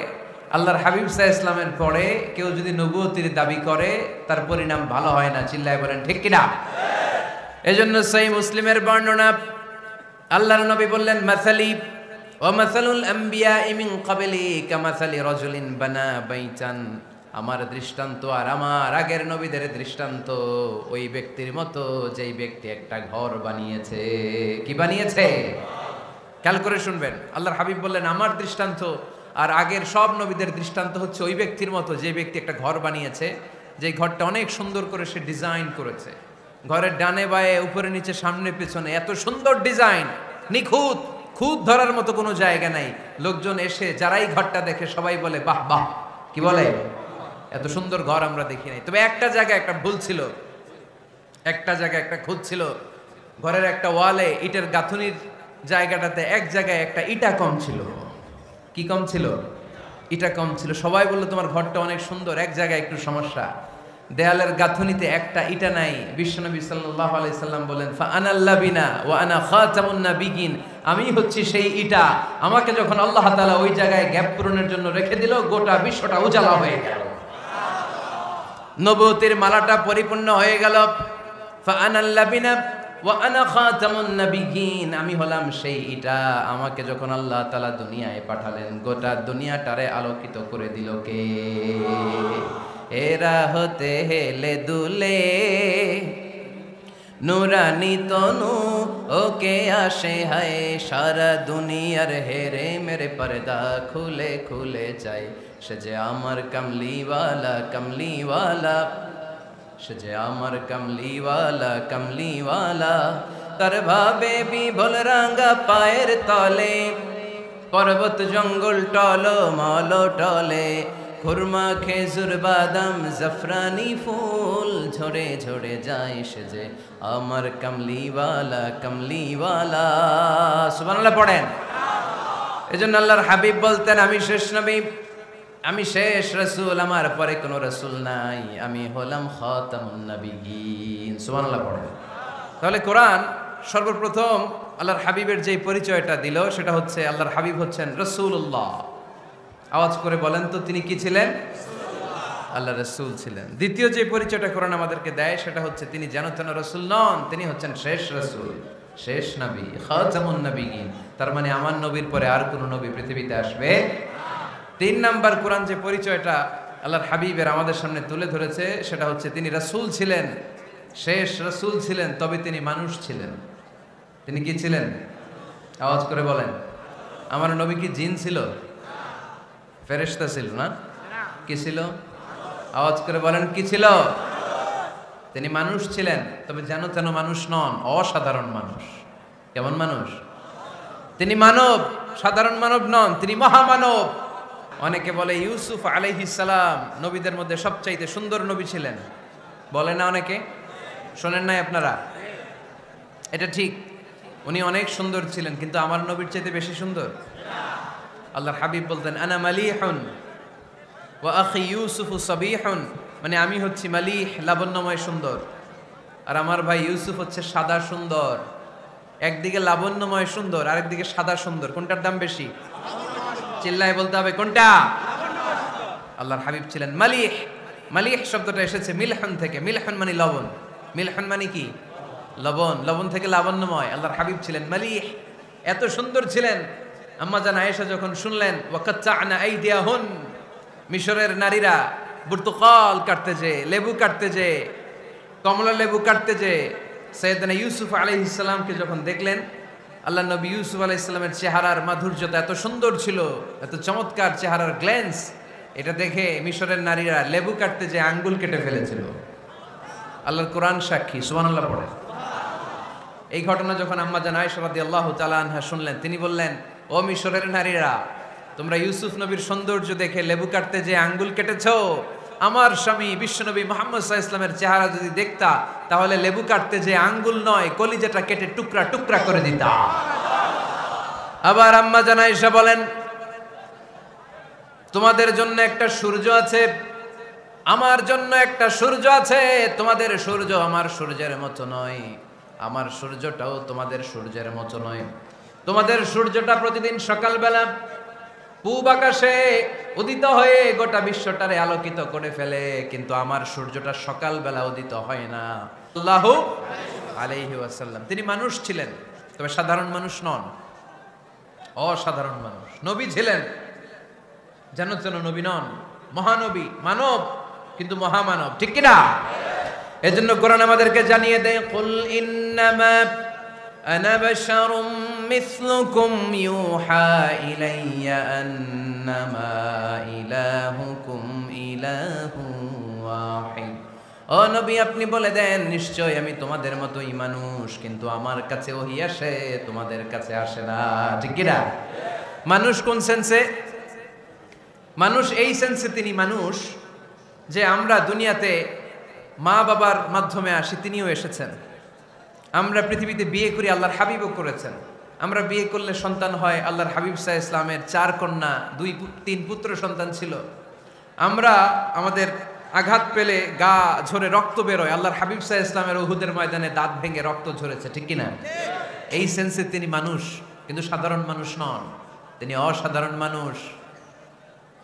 আল্লাহর হাবিব সাল্লাল্লাহু আলাইহি ওয়াসাল্লামের পরে কেউ যদি নবুয়তির দাবি করে তার পরিণাম ভালো হয় না। চিল্লায় বলেন ঠিক কিনা? এজন্য সহিহ মুসলিমের বর্ণনা, আল্লাহর নবী বললেন মাসালি ওয়া মাসালুল আমবিয়াই মিন ক্বাবলি কামাসালি রাজুলিন বানা বাইতান, আমার দৃষ্টান্ত আর আমার আগের নবীদের দৃষ্টান্ত ওই ব্যক্তির মতো যেই ব্যক্তি একটা ঘর বানিয়েছে। কি বানিয়েছে? খেয়াল করে শুনবেন। আল্লাহর হাবিব বললেন আমার দৃষ্টান্ত আর আগের সব নবীদের দৃষ্টান্ত হচ্ছে ওই ব্যক্তির মতো যে ব্যক্তি একটা ঘর বানিয়েছে, যে ঘরটা অনেক সুন্দর করে সে ডিজাইন করেছে। ঘরের ডানে বায়ে উপরে নিচে সামনে পেছনে এত সুন্দর ডিজাইন, নিখুঁত, খুঁত ধরার মতো কোনো জায়গা নাই। লোকজন এসে যারাই ঘরটা দেখে সবাই বলে বাহ বাহ, কি বলে, এত সুন্দর ঘর আমরা দেখি নাই। তবে একটা জায়গায় একটা ভুল ছিল, একটা জায়গায় একটা খুঁত ছিল। ঘরের একটা ওয়ালে ইটের গাঁথুনির জায়গাটাতে এক জায়গায় একটা ইটা কম ছিল। কি কম ছিল? ইটা কম ছিল। সবাই বললো তোমার ঘরটা অনেক সুন্দর, এক জায়গায় একটু সমস্যা, দেয়ালের গাঁথুনিতে একটা ইটা নাই। বিশ্বনবী সাল্লাল্লাহু আলাইহি সাল্লাম বলেন ফা আনাল লাবিনা ওয়া আনা খাতামুন নাবিয়িন, আমি হচ্ছি সেই ইটা, আমাকে যখন আল্লাহ তাআলা ওই জায়গায় গ্যাপ পূরণের জন্য রেখে দিল গোটা বিশ্বটা উজালা হয়ে গেল, নবুয়তির মালাটা পরিপূর্ণ হয়ে গেল। ফা আনাল লাবিনা ওয়া আনা খাতামুন নাবিয়িন, আমি হলাম সেই ইটা, আমাকে যখন আল্লাহ তাআলা দুনিয়ায় পাঠালেন গোটা দুনিয়াটারে আলোকিত করে দিল কে? এরা হতে হেলে দুলে নুরানি তনু ওকে আসে হায়, সারা দুনিয়ার হেরে মেরে পর্দা খুলে খুলে যায়, সে যে আমার কমলিওয়ালা কমলিওয়ালা সে যে আমার কামলিওয়ালা কামলিওয়ালা, তার ভাবে বিভোল রাঙ্গা পায়ের তলে, পর্বত জঙ্গল টল মল টলে, খুরমা খেজুর বাদাম জাফরানি ফুল ঝরে ঝরে যায়, সে যে আমার কামলিওয়ালা কামলিওয়ালা। সুবহানাল্লাহ পড়েন। এজন্য আল্লাহর হাবিব বলতেন, আমি শেষ নবী, আমি শেষ রাসূল, আমার পরে কোনো রাসূল নাই, আমি হলাম খাতামুন নবিয়্যিন। সুবহানাল্লাহ পড়েন। তাহলে কোরআন সর্বপ্রথম আল্লাহর হাবিবের যে পরিচয়টা দিল সেটা হচ্ছে আল্লাহর হাবিব হচ্ছেন রাসূলুল্লাহ। আওয়াজ করে বলেন তো, তিনি কি ছিলেন? আল্লাহ রাসূল ছিলেন। দ্বিতীয় যে পরিচয়টা কোরআন আমাদেরকে দেয় সেটা হচ্ছে তিনি যেন তেন রাসূল নন, তিনি হচ্ছেন শেষ রাসূল, শেষ নবী, খাতামুন নবিয়্যিন। তার মানে আমার নবীর পরে আর কোন নবী পৃথিবীতে আসবে। 3 নাম্বার কোরআন যে পরিচয়টা আল্লাহর হাবিবের আমাদের সামনে তুলে ধরেছে সেটা হচ্ছে তিনি রাসূল ছিলেন, শেষ রাসূল ছিলেন, তবে তিনি মানুষ ছিলেন। তিনি কি ছিলেন? আওয়াজ করে বলেন। আমার নবী কি জিন ছিল? ফেরেশতা ছিল না? কি ছিল? আওয়াজ করে বলেন, কি ছিল? তিনি মানুষ ছিলেন, তবে যেন তেন মানুষ নন, অসাধারণ মানুষ। কেমন মানুষ? তিনি মানব, সাধারণ মানব নন, তিনি মহামানব। অনেকে বলে ইউসুফ আলাইহিস সালাম নবীদের মধ্যে সবচাইতে সুন্দর নবী ছিলেন, বলে না অনেকে? শোনেন নাই আপনারা? এটা ঠিক, উনি অনেক সুন্দর ছিলেন, কিন্তু আমার নবীর চাইতে বেশি সুন্দর। আল্লাহর হাবিব বলতেন, আনা মালিহুন ওয়া আখি ইউসুফু সাবিহুন, মানে আমি হচ্ছি মালিহ, লাবণ্যময় সুন্দর, আর আমার ভাই ইউসুফ হচ্ছে সাদা সুন্দর। একদিকে লাবণ্যময় সুন্দর, আরেকদিকে সাদা সুন্দর, কোনটার দাম বেশি? চিল্লায় বলতে হবে কোনটা? আল্লাহর হাবিব ছিলেন মালিহ। মালিহ শব্দটা এসেছে মিলহন থেকে, মিলহন মানে লবণ, মিলহন মানে কি? লবণ, লবণ থেকে লাবণ্যময়। আল্লাহর হাবিব ছিলেন মালিহ, এত সুন্দর ছিলেন। আম্মা জান আয়েশা যখন শুনলেন ওয়াকাত্তা'না আইদিয়াহুন, মিশরের নারীরা বুর্তুকাল কাটতে যে, লেবু কাটতে যে, কমলা লেবু কাটতে যে, সাইয়েদনা ইউসুফ আলাইহিস সালামকে যখন দেখলেন, আল্লাহ নবী ইউসুফ আলাইহিস সালামের চেহারার মাধুর্যতা এত সুন্দর ছিল, এত চমৎকার চেহারার গ্ল্যান্স, এটা দেখে মিশরের নারীরা লেবু কাটতে যে আঙ্গুল কেটে ফেলেছিল। আল্লাহর কোরআন সাক্ষী, সুবহানাল্লাহ পড়ে। এই ঘটনা যখন আম্মা জান আয়েশা রাদিয়াল্লাহু তাআলা আনহা শুনলেন, তিনি বললেন, ও মিশরের নারীরা, তোমরা ইউসুফ নবীর সৌন্দর্য দেখে লেবু কাটতে যে আঙ্গুল কেটেছো, আমার স্বামী বিশ্বনবী মুহাম্মদ সাল্লাল্লাহু আলাইহি ওয়াসাল্লামের চেহারা যদি দেখতা, তাহলে লেবু কাটতে যে আঙ্গুল নয়, কলিজাটা কেটে টুকরা টুকরা করে দিতা। আবার আম্মা জান আয়েশা বলেন, তোমাদের জন্য একটা সূর্য আছে, আমার জন্য একটা সূর্য আছে, তোমাদের সূর্য আমার সূর্যের মতো নয়, আমার সূর্যটাও তোমাদের সূর্যের মতো নয়। তোমাদের সূর্যটা প্রতিদিন সকালবেলা পূব আকাশে উদিত হয়ে গোটা বিশ্বটারে আলোকিত করে ফেলে, কিন্তু আমার সূর্যটা সকালবেলা উদিত হয় না। সাল্লাল্লাহু আলাইহি ওয়াসাল্লাম। তিনি মানুষ ছিলেন, তবে সাধারণ মানুষ নন, অসাধারণ মানুষ। নবী ছিলেন, যেন তেন নবী নন, মহানবী, মানব কিন্তু মহামানব, ঠিক কিনা? এজন্য কোরআন আমাদেরকে জানিয়ে দেয়, কুল ইন্নামা আনা বাশারুম মিসলুকুম ইউহা ইলাইয়া আন্নামা ইলাহুকুম ইলাহুন ওয়াহিদ। ও নবী, আপনি বলে দেন, নিশ্চয় আমি তোমাদের মতোই মানুষ, কিন্তু আমার কাছে ওহী আসে, তোমাদের কাছে আসে না, ঠিক কিনা? মানুষ কোন সেন্সে? মানুষ এই সেন্সে তিনি মানুষ যে আমরা দুনিয়াতে মা বাবার মাধ্যমে আসি, তিনিও এসেছেন। আমরা পৃথিবীতে বিয়ে করি, আল্লাহর হাবিবও করেছেন। আমরা বিয়ে করলে সন্তান হয়, আল্লাহর হাবিব সাল্লাল্লাহু আলাইহি ওয়াসাল্লামের 4 কন্যা, 2-3 পুত্র সন্তান ছিল। আমরা আমাদের আঘাত পেলে গা ঝরে রক্ত বেরোয়, আল্লাহর হাবিব সাল্লাল্লাহু আলাইহি ওয়াসাল্লামের উহুদের ময়দানে দাঁত ভেঙে রক্ত ঝরেছে, ঠিক কিনা? এই সেন্সে তিনি মানুষ, কিন্তু সাধারণ মানুষ নন, তিনি অসাধারণ মানুষ,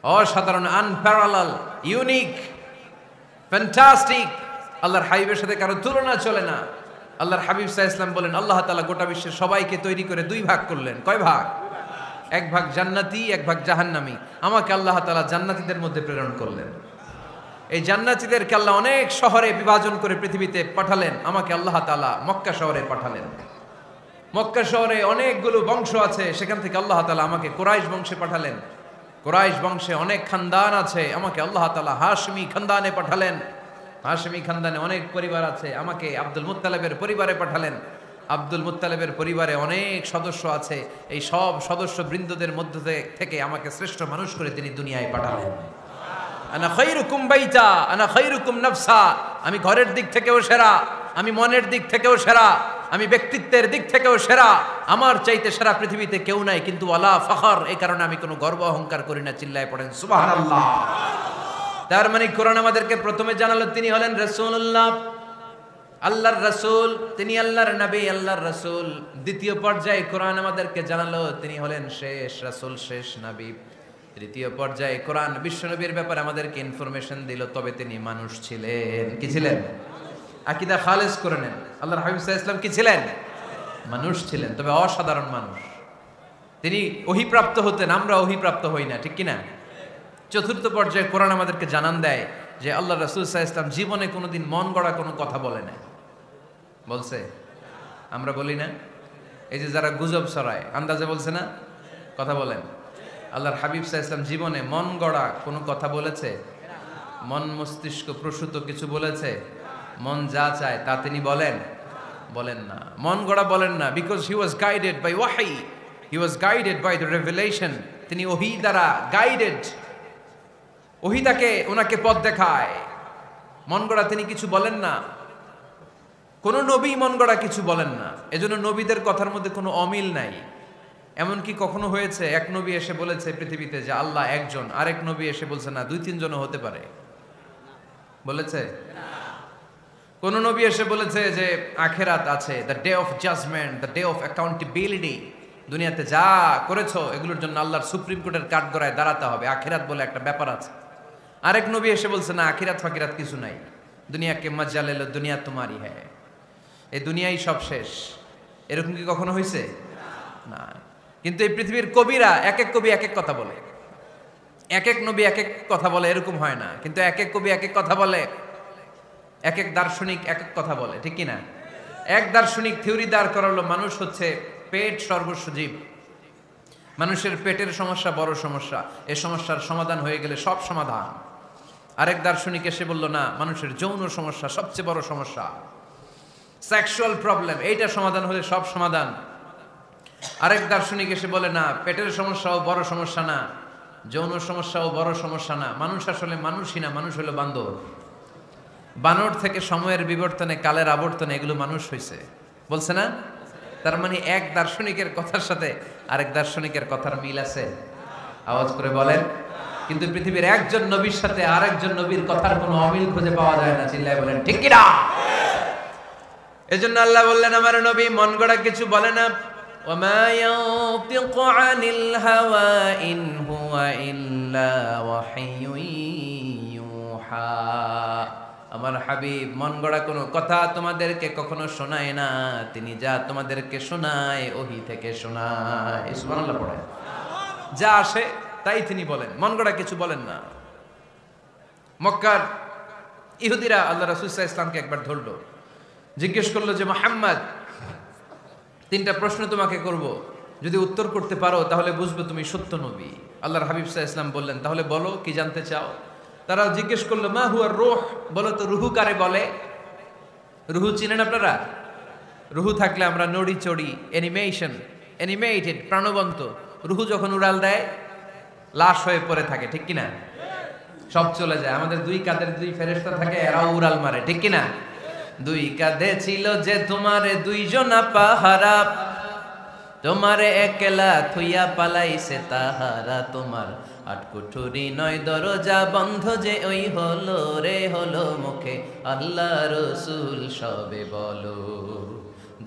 অসাধারণ, আনপ্যারালাল, ইউনিক, ফ্যান্টাস্টিক। আল্লাহর হাবিবের সাথে কারো তুলনা চলে না। আল্লাহর হাবিব সাল্লাল্লাহু আলাইহি ওয়াসাল্লাম বলেন, আল্লাহ তাআলা গোটা বিশ্বের সবাইকে তৈরি করে 2 ভাগ করলেন। কয় ভাগ? 1 ভাগ জান্নাতি, 1 ভাগ জাহান্নামী। আমাকে আল্লাহ তাআলা জান্নাতীদের মধ্যে প্রেরণ করলেন। এই জান্নাতীদেরকে আল্লাহ অনেক শহরে বিভাজন করে পৃথিবীতে পাঠালেন, আমাকে আল্লাহ তাআলা মক্কা শহরে পাঠালেন। মক্কা শহরে অনেকগুলো বংশ আছে, সেখান থেকে আল্লাহ তাআলা আমাকে কুরাইশ বংশে পাঠালেন। কুরাইশ বংশে অনেক খানদান আছে, আমাকে আল্লাহ তাআলা হাশমি খানদানে পাঠালেন। হাশিমি খানদানে অনেক পরিবার আছে, আমাকে আব্দুল মুত্তালিবের পরিবারে পাঠালেন। আব্দুল মুত্তালিবের পরিবারে অনেক সদস্য আছে, এই সব সদস্য বৃন্দদের মধ্যে থেকে আমাকে শ্রেষ্ঠ মানুষ করে তিনি দুনিয়ায় পাঠালেন। আনা খায়রুকুম বাইতা আনা খায়রুকুম নাফসা, আমি ঘরের দিক থেকেও সেরা, আমি মনের দিক থেকেও সেরা, আমি ব্যক্তিত্বের দিক থেকেও সেরা, আমার চাইতে সেরা পৃথিবীতে কেউ নাই। কিন্তু ওয়ালা ফখর, এই কারণে আমি কোনো গর্ব অহংকার করি না। চিল্লায় পড়েন সুবহানাল্লাহ। তার মানে কোরআন আমাদেরকে প্রথমে জানালো তিনি হলেন রাসূলুল্লাহ, আল্লাহর রাসূল, তিনি আল্লাহর নবী, আল্লাহর রাসূল। দ্বিতীয় পর্যায়ে কোরআন আমাদেরকে জানালো তিনি হলেন শেষ রাসূল, শেষ নবী। তৃতীয় পর্যায়ে কোরআন বিশ্বনবীর ব্যাপারে আমাদেরকে ইনফরমেশন দিল, তবে তিনি মানুষ ছিলেন। কি ছিলেন? আকীদা খালেস করে নেন, আল্লাহর হাবিব সাল্লাল্লাহু আলাইহি ওয়াসাল্লাম কি ছিলেন? মানুষ ছিলেন, তবে অসাধারণ মানুষ। তিনি ওহীপ্রাপ্ত হতেন, আমরা ওহীপ্রাপ্ত হই না, ঠিক কি না? চতুর্থ পর্যায়ে কোরআন আমাদেরকে জানান দেয় যে আল্লাহ রাসূল সাল্লাল্লাহু আলাইহি ওয়াসাল্লাম জীবনে কোনোদিন মন গড়া কোনো কথা বলে নাই। বলছে? আমরা বলি না? এই যে যারা গুজব ছড়ায়, আন্দাজে বলছে না? কথা বলেন। আল্লাহর হাবিব সাল্লাল্লাহু আলাইহি ওয়াসাল্লাম জীবনে মন গড়া কোনো কথা বলেছে? মন মস্তিষ্ক প্রসূত কিছু বলেছে? মন যা চায় তা তিনি বলেন? বলেন না। মন গড়া বলেন না, because he was guided by ওয়াহি, he was guided by the revelation. তিনি ওহী দ্বারা গাইডেড, ওহী তাকে ওনাকে পথ দেখায়। মন গড়া তিনি কিছু বলেন না, কোন নবী মন গড়া কিছু বলেন না। এজন্য নবীদের কথার মধ্যে কোনো অমিল নাই। এমনকি কখনো হয়েছে এক নবী এসে বলেছে পৃথিবীতে যে আল্লাহ একজন, আরেক নবী এসে বলছে না দুই তিনজনও হতে পারে? বলেছে? কোন নবী এসে বলেছে যে আখিরাত আছে, the day of judgment, the day of accountability, দুনিয়াতে যা করেছো এগুলোর জন্য আল্লাহর সুপ্রিম কোর্টের কাঠগড়ায় দাঁড়াতে হবে, আখিরাত বলে একটা ব্যাপার আছে? আরেক নবী এসে বলছে না আখিরাত ফাকিরাত কিছু নাই, দুনিয়াকে মজা লেলো, দুনিয়া তোমারই হ্যায়, এই দুনিয়াই সব শেষ। এরকম কি কখনো হয়েছে? না। কিন্তু এই পৃথিবীর কবিরা এক এক কবি এক এক কথা বলে, এক এক নবী এক এক কথা বলে, এরকম হয় না। কিন্তু এক এক কবি এক এক কথা বলে, এক এক দার্শনিক এক এক কথা বলে, ঠিক কিনা? এক দার্শনিক থিওরি দাঁড় করালো মানুষ হচ্ছে পেট সর্বস্ব জীব, মানুষের পেটের সমস্যা বড় সমস্যা, এই সমস্যার সমাধান হয়ে গেলে সব সমাধান। আরেক দার্শনিক এসে বলল না, মানুষের যৌন সমস্যা সবচেয়ে বড় সমস্যা, সেক্সুয়াল প্রবলেম, এইটা সমাধান হলে সব সমাধান। আরেক দার্শনিক এসে বলে না, পেটের সমস্যাও বড় সমস্যা না, যৌন সমস্যাও বড় সমস্যা না, মানুষ আসলে মানুষই না, মানুষ হলো বান্দর। বানর থেকে সময়ের বিবর্তনে, কালের আবর্তনে এগুলো মানুষ হয়েছে, বলছে না? তার মানে এক দার্শনিকের কথার সাথে আরেক দার্শনিকের কথার মিল আছে? আওয়াজ করে বলেন। কিন্তু পৃথিবীর একজন নবীর সাথে আরেকজন নবীর কথার কোনো অমিল খুঁজে পাওয়া যায় না। চিল্লায় বলেন ঠিক কি না? এজন্য আল্লাহ বললেন আমার নবী মন গড়া কিছু বলে না। ওয়ামা ইয়ানতিকু আনিল হাওয়া ইন হুয়া ইল্লা ওয়াহিয়ুন ইউহা। আমার হাবিব মন গড়া কোনো কথা তোমাদেরকে কখনো শোনায় না, তিনি যা তোমাদেরকে শোনায় ওহী থেকে শোনায়। সুবহানাল্লাহ পড়েন। যা আসে তাই তিনি বলেন, মন গড়া কিছু বলেন না। মক্কার ইহুদিরা আল্লাহ রাসূল সাল্লাল্লাহু আলাইহি ওয়াসাল্লামকে একবার ধরলো, জিজ্ঞেস করলো যে মুহাম্মদ, তিনটা প্রশ্ন তোমাকে করব, যদি উত্তর করতে পারো তাহলে বুঝবে তুমি সত্য নবী। আল্লাহর হাবিব সাল্লাল্লাহু আলাইহি ওয়াসাল্লাম বললেন, তাহলে বলো কি জানতে চাও? তারা জিজ্ঞেস করলো মা হুয়ার রূহ, বলো তো রুহু কারে বলে? রুহু চিনেন আপনারা? রুহু থাকলে আমরা নড়ি চড়ি, অ্যানিমেশন, অ্যানিমেটেড, প্রাণবন্ত। রুহু যখন উড়াল দেয় লাশ হয়ে পড়ে থাকে, ঠিক কিনা? সব চলে যায়। আমাদের দুই কাঁধের দুই ফেরেশতা থাকে, এরাও উড়াল মারে, ঠিক কিনা? দুই কাঁধে ছিল যে তোমারে দুইজনা পাহারা, তোমারে একলা থুইয়া পালাইছে তাহারা, তোমার আটকুঠুরি নয় দরজা বন্ধ যে ওই হলো রে হলো মুখে আল্লাহ রসুল সবে বলো,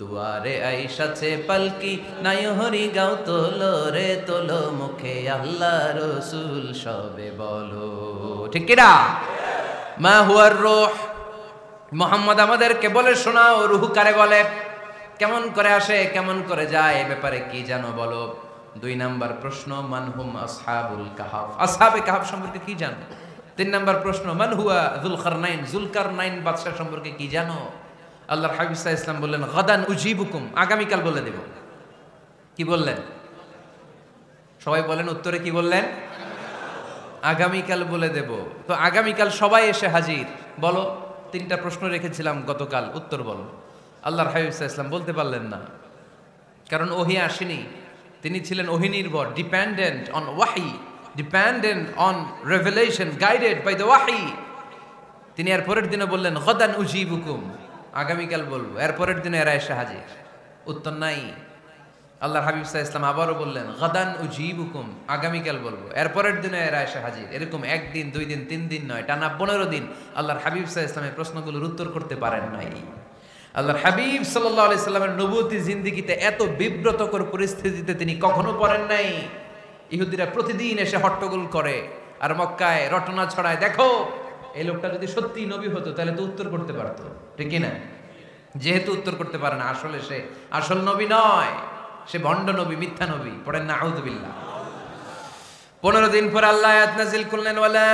দুয়ারে আইসাছে পালকি নাই হরি গাও তোলো রে তোলো মুখে আল্লাহ রসুল সবে বলো, ঠিক কিনা? মা হুয়ার রূহ, মুহাম্মদ আমাদেরকে বলে শোনাও রুহু কারে বলে, কেমন করে আসে, কেমন করে যায়, এ ব্যাপারে কি জানো বলো। 2 নাম্বার প্রশ্ন মানহুম আসহাবুল কাহাফ, আসহাবে কাহাফ সম্পর্কে কি জানো? 3 নাম্বার প্রশ্ন মান হুয়া যুলকারনাইন, যুলকারনাইন বাদশা সম্পর্কে কি জানো? আল্লাহর হাবিব সাল্লাল্লাহু আলাইহি ওয়াসাল্লাম বললেন গাদান উজিবুকুম, আগামীকাল বলে দেব। কি বললেন? সবাই বলেন উত্তরে কি বললেন? আগামীকাল বলে দেব। তো আগামীকাল সবাই এসে হাজির, বলো তিনটা প্রশ্ন রেখেছিলাম গতকাল, উত্তর বলো। আল্লাহর হাবিব সাল্লাল্লাহু আলাইহি ওয়াসাল্লাম বলতে পারলেন না, কারণ ওহী আসেনি। তিনি ছিলেন ওহী নির্ভর, ডিপেন্ডেন্ট অন ওয়াহি, dependent on revelation, guided by the ওয়াহি। তিনি এর পরের দিনে বললেন গদান উজিবুকুম, আগামীকাল বলবো। এর পরের দিনে এরা এসে হাজির, উত্তর নাই। আল্লাহর হাবিব সাল্লাল্লাহু আলাইহি ওয়াসাল্লাম আবারও বললেন গদান উজিবুকুম, আগামীকাল বলবো। এর পরের দিনে এরা এসে হাজির। এরকম একদিন, 2 দিন, 3 দিন নয়, টানা 15 দিন আল্লাহর হাবিব সাল্লাল্লাহু আলাইহি ওয়াসাল্লামের প্রশ্নগুলোর উত্তর করতে পারেন নাই। আল্লাহর হাবিব সাল্লাল্লাহু আলাইহি সাল্লামের নবুয়তি জিন্দেগিতে এত বিব্রতকর পরিস্থিতিতে তিনি কখনো পড়েন নাই। ইহুদিরা প্রতিদিন এসে হট্টগোল করে আর মক্কায় রটনা ছড়ায়, দেখো এই লোকটা যদি সত্যি নবী হতো তাহলে তো উত্তর করতে পারতো, ঠিক কি না? যেহেতু উত্তর করতে পারে না, আসলে সে আসল নবী নয়, সে ভণ্ড নবী, মিথ্যা নবী। পড়েন না আউযুবিল্লাহ। 15 দিন পর আল্লাহ আয়াত নাযিল করলেন ওয়ালা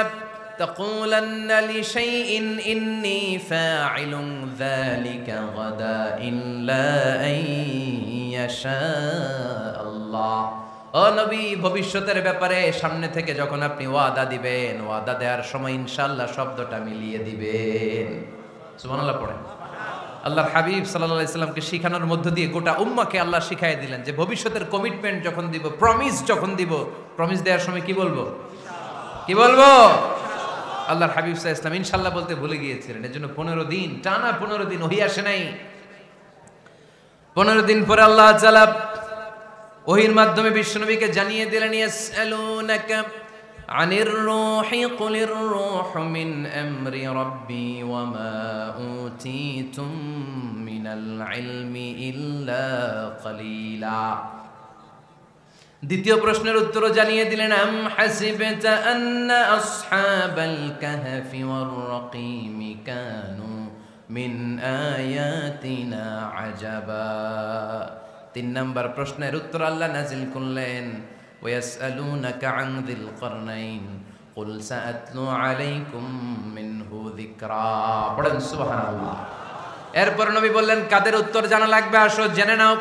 তাকুলান্না লিশাইইন ইন্নী ফাইলুন যালিকা গাদা ইল্লা আইয়াশা আল্লাহ। ও নবী, ভবিষ্যতের ব্যাপারে সামনে থেকে যখন আপনি ওয়াদা দিবেন, ওয়াদা দেওয়ার সময় ইনশাআল্লাহ শব্দটা মিলিয়ে দিবেন। সুবহানাল্লাহ পড়েন। আল্লাহর হাবিব সাল্লাল্লাহু আলাইহি সাল্লামকে শিখানোর মধ্য দিয়ে গোটা উম্মাহকে আল্লাহ শিখাই দিলেন যে ভবিষ্যতের কমিটমেন্ট যখন দিব, প্রমিস যখন দিব, প্রমিস দেওয়ার সময় কি বলবো? কি বলবো? আল্লাহর হাবিব সাল্লাল্লাহু আলাইহি সাল্লাম ইনশাআল্লাহ বলতে ভুলে গিয়েছিলেন। এজন্য 15 দিন, টানা 15 দিন ওহী আসে নাই। 15 দিন পরে আল্লাহ তাআলা ওহীর মাধ্যমে বিশ্বনবীকে জানিয়ে দিলেন ইয়াসআলুনাকা আনির রূহি কুলির রূহু মিন আমরি রাব্বি ওয়া মা উতীতুম মিনাল ইলমি ইল্লা কলিলা। দ্বিতীয় প্রশ্নের উত্তরও জানিয়ে দিলেন আম হাসিবতা আন্না আসহাবাল কাহফি ওয়ার রাকিম কানু মিন আয়াতিনা আজাবা। 3 নম্বর প্রশ্নের উত্তর আল্লাহ নাজিল করলেন ওয়াসআলুনাকা আন যিল করনাইন কুল সাআতলু আলাইকুম মিনহু যিকরা। পড়েন সুবহানাল্লাহ। এরপর নবী বললেন কাদের উত্তর জানা লাগবে, আসো জেনে নাও।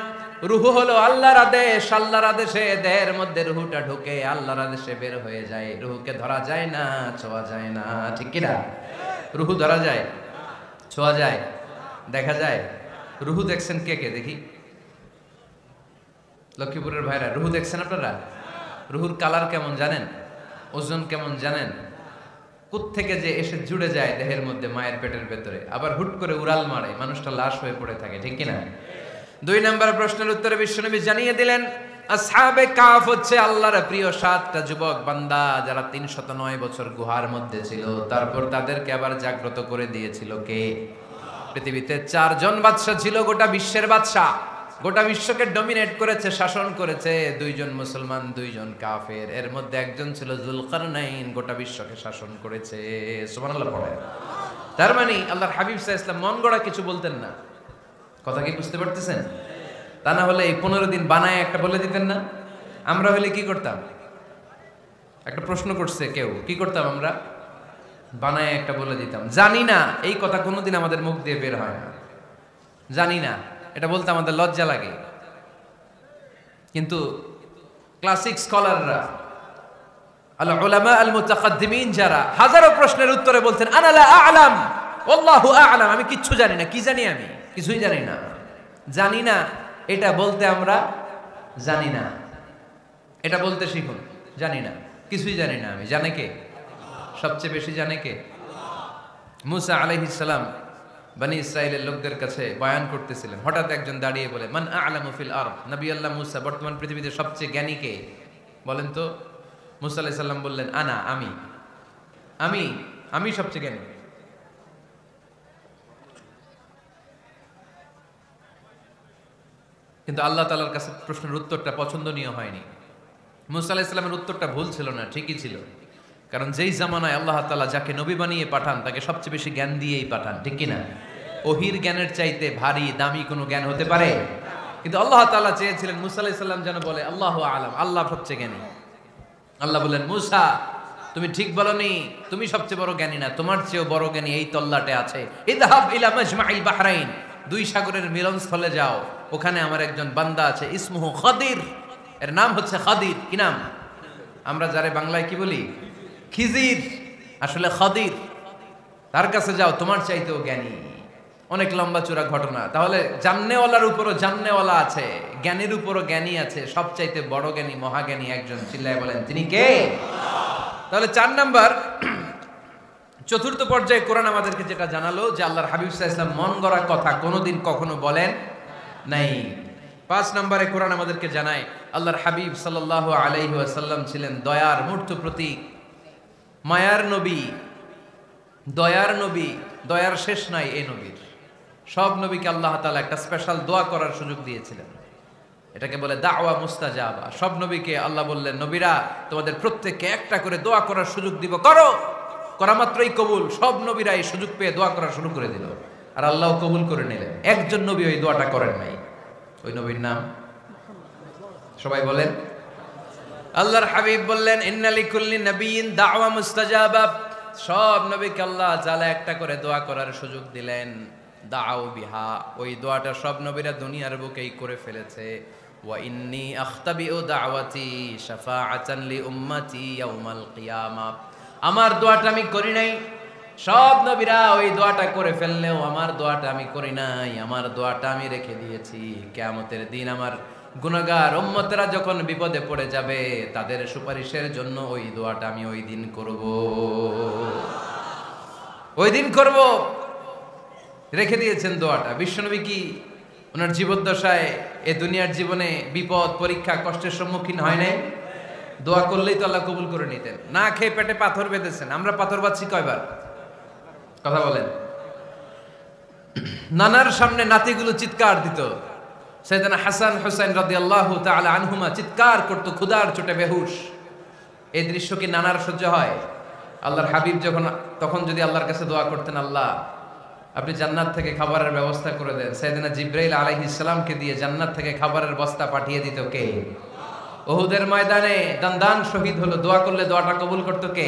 রূহ হলো আল্লাহর আদেশ, আল্লাহর আদেশে দেহের মধ্যে রূহটা ঢোকে, আল্লাহর আদেশে বের হয়ে যায়। রূহকে ধরা যায় না, ছোঁয়া যায় না, ঠিক কি না? রূহ ধরা যায়, ছোঁয়া যায়, দেখা যায়। রূহ দেখছেন কে কে? দেখি লক্ষ্মীপুরের ভাইরা, রূহ দেখছেন আপনারা? রূহুর কালার কেমন জানেন? ওজন কেমন জানেন? কোত্থেকে যে এসে জুড়ে যায় দেহের মধ্যে, মায়ের পেটের ভেতরে, আবার হুট করে উড়াল মারে, মানুষটা লাশ হয়ে পড়ে থাকে, ঠিক কিনা? 2 নম্বর প্রশ্নের উত্তরে বিশ্বনবী জানিয়ে দিলেন আসহাবে কাফ হচ্ছে আল্লাহর প্রিয় 7টা যুবক বান্দা যারা 309 বছর গুহার মধ্যে ছিল। তারপর তাদেরকে আবার জাগ্রত করে দিয়েছিল কে? পৃথিবীতে 4 জন বাদশা ছিল, গোটা বিশ্বের বাদশা, গোটা বিশ্বকে ডমিনেট করেছে, শাসন করেছে। 2 জন মুসলমান, 2 জন কাফের। এর মধ্যে একজন ছিল যুলকারনাইন, গোটা বিশ্বকে শাসন করেছে। সুবহানাল্লাহ পড়ে। তার মানে আল্লাহর হাবিব সাল্লাল্লাহু আলাইহি ওয়াসাল্লাম মন গড়া কিছু বলতেন না। কথা কি বুঝতে পারতেছেন? তা না হলে এই 15 দিন বানায় একটা বলে দিতেন না? আমরা হলে কি করতাম? একটা প্রশ্ন করছে কেউ, কি করতাম আমরা? বানায় একটা বলে দিতাম। জানি না, এই কথা কোনোদিন আমাদের মুখ দিয়ে বের হয় না। জানি না, এটা বলতে আমাদের লজ্জা লাগে। কিন্তু ক্লাসিক স্কলাররা, আল উলামা আল মুতাকাদ্দিমিন, যারা হাজারো প্রশ্নের উত্তরে বলতেন আনা লা আ'লাম ওয়াল্লাহু আ'লাম, আমি কিচ্ছু জানি না। কি জানি? আমি কিছুই জানি না। জানি না এটা বলতে আমরা জানি না, এটা বলতে শিখুন। জানি না, কিছুই জানি না আমি। জানে কে? সবচেয়ে বেশি জানে কে? মুসা আলাইহিস সালাম বনি ইসরাইলের লোকদের কাছে বয়ান করতেছিলেন। হঠাৎ একজন দাঁড়িয়ে বলে মান আ'লামু ফিল আরদ। নবী আল্লাহ মুসা, বর্তমান পৃথিবীতে সবচেয়ে জ্ঞানী কে বলেন তো? মুসা আলাইহিস সালাম বললেন আনা, আমি আমি আমি সবচেয়ে জ্ঞানী। কিন্তু আল্লাহ তাআলার কাছে প্রশ্নের উত্তরটা পছন্দনীয় হয়নি। মুসা আলাইহিস সালামের উত্তরটা ভুল ছিল না, ঠিকই ছিল। কারণ যেই জামানায় আল্লাহ তাআলা যাকে নবী বানিয়ে পাঠান তাকে সবচেয়ে বেশি জ্ঞান দিয়েই পাঠান, ঠিক কি না? ওহির জ্ঞানের চাইতে ভারী দামি কোনো জ্ঞান হতে পারে? কিন্তু আল্লাহ তাআলা চেয়েছিলেন মুসা আলাইহিস সালাম যেন বলে আল্লাহু আ'লাম, আল্লাহ সবচেয়ে জ্ঞানী। আল্লাহ বললেন মুসা, তুমি ঠিক বলনি, তুমি সবচেয়ে বড় জ্ঞানী না, তোমার চেয়েও বড় জ্ঞানী এই তল্লাটে আছে। ইযহাব ইলা মাজমাইল বাহরাইন, 2 সাগরের মিলনস্থলে যাও, ওখানে আমার একজন বান্দা আছে, ইসমুহু খাদির, এর নাম হচ্ছে খাদির। কি নাম? আমরা যারে বাংলায় কি বলি? খিজির, আসলে খাদির। তার কাছে যাও, তোমার চাইতেও জ্ঞানী। অনেক লম্বা চূড়া ঘটনা। তাহলে জান্নেওয়ালার উপরও জান্নেওয়ালা আছে, জ্ঞানীর উপরও জ্ঞানী আছে। সবচাইতে বড় জ্ঞানী, মহাজ্ঞানী একজন, চিল্লায় বলেন তিনি কে? তাহলে 4 নাম্বার, চতুর্থ পর্যায়ে কোরআন আমাদেরকে যেটা জানালো যে আল্লাহর হাবিব সাল্লাল্লাহু আলাইহি ওয়াসাল্লাম মন গড়া কথা কোনোদিন কখনো বলেন নাই। 5 নম্বরে কোরআন আমাদেরকে জানায় আল্লাহর হাবিব সাল্লাল্লাহু আলাইহি ওয়াসাল্লাম ছিলেন দয়ার মূর্ত প্রতীক, মায়ার নবী, দয়ার নবী। দয়ার শেষ নাই এই নবীর। সব নবীকে আল্লাহ তাআলা একটা স্পেশাল দোয়া করার সুযোগ দিয়েছিলেন, এটাকে বলে দাওয়া মুস্তাজাবা। সব নবীকে আল্লাহ বললেন, নবীরা তোমাদের প্রত্যেককে একটা করে দোয়া করার সুযোগ দিব, করো। করা মাত্রই কবুল। সব নবীরা এই সুযোগ পেয়ে দোয়া করা শুরু করে দিল, আর আল্লাহ কবুল করে নিলেন। একজন নবী ওই দোয়াটা করেন নাই। ওই নবীর নাম সবাই বলেন। আল্লাহর হাবিব বললেন, ইন্না লিকুল্লি নাবিয়্যিন দাওয়া মুস্তাজাবা। সব নবীকে আল্লাহ তাআলা একটা করে দোয়া করার সুযোগ দিলেন। দাও বিহা, ওই দোয়াটা সব নবীরা দুনিয়ার বুকেই করে ফেলেছে। ওয়া ইন্নী আখতাবিউ দাওয়াতি শাফাআতান লি উম্মতি ইয়াউমাল কিয়ামা। আমার দোয়াটা আমি করি নাই, সব নবীরা ওই দোয়াটা করে ফেললেও আমার দোয়াটা আমি করি নাই। আমার দোয়াটা আমি রেখে দিয়েছি কিয়ামতের দিন আমার গুনাহগার উম্মতেরা যখন বিপদে পড়ে যাবে তাদের সুপারিশের জন্য ওই দোয়াটা আমি ওই দিন করব, ওই দিন করব। রেখে দিয়েছেন দোয়াটা। বিশ্বনবী কি ওনার জীবদ্দশায় এ দুনিয়ার জীবনে বিপদ, পরীক্ষা, কষ্টের সম্মুখীন হয় নাই? দোয়া করলেই তো আল্লাহ কবুল করে নিতেন। না খেয়ে পেটে পাথর বেঁধেছেন। আমরা পাথর বাঁধছি কয়বার? কথা বলেন। নানার সামনে নাতিগুলো চিৎকার দিত। সাইয়েদনা হাসান হুসাইন রাদিয়াল্লাহু তাআলা আনহুমা চিৎকার করত, ক্ষুধার চোটে বেহুশ। এই দৃশ্য কি নানার সহ্য হয়? আল্লাহর হাবিব যখন তখন যদি আল্লাহর কাছে দোয়া করতেন, আল্লাহ আপনি জান্নাত থেকে খাবারের ব্যবস্থা করে দেন, সাইয়েদনা জিবরাইল আলাইহিস সালামকে দিয়ে জান্নাত থেকে খাবারের বস্তা পাঠিয়ে দিত কে? উহুদের ময়দানে দান শহীদ হলো, দোয়া করলে দোয়াটা কবুল করতো কে?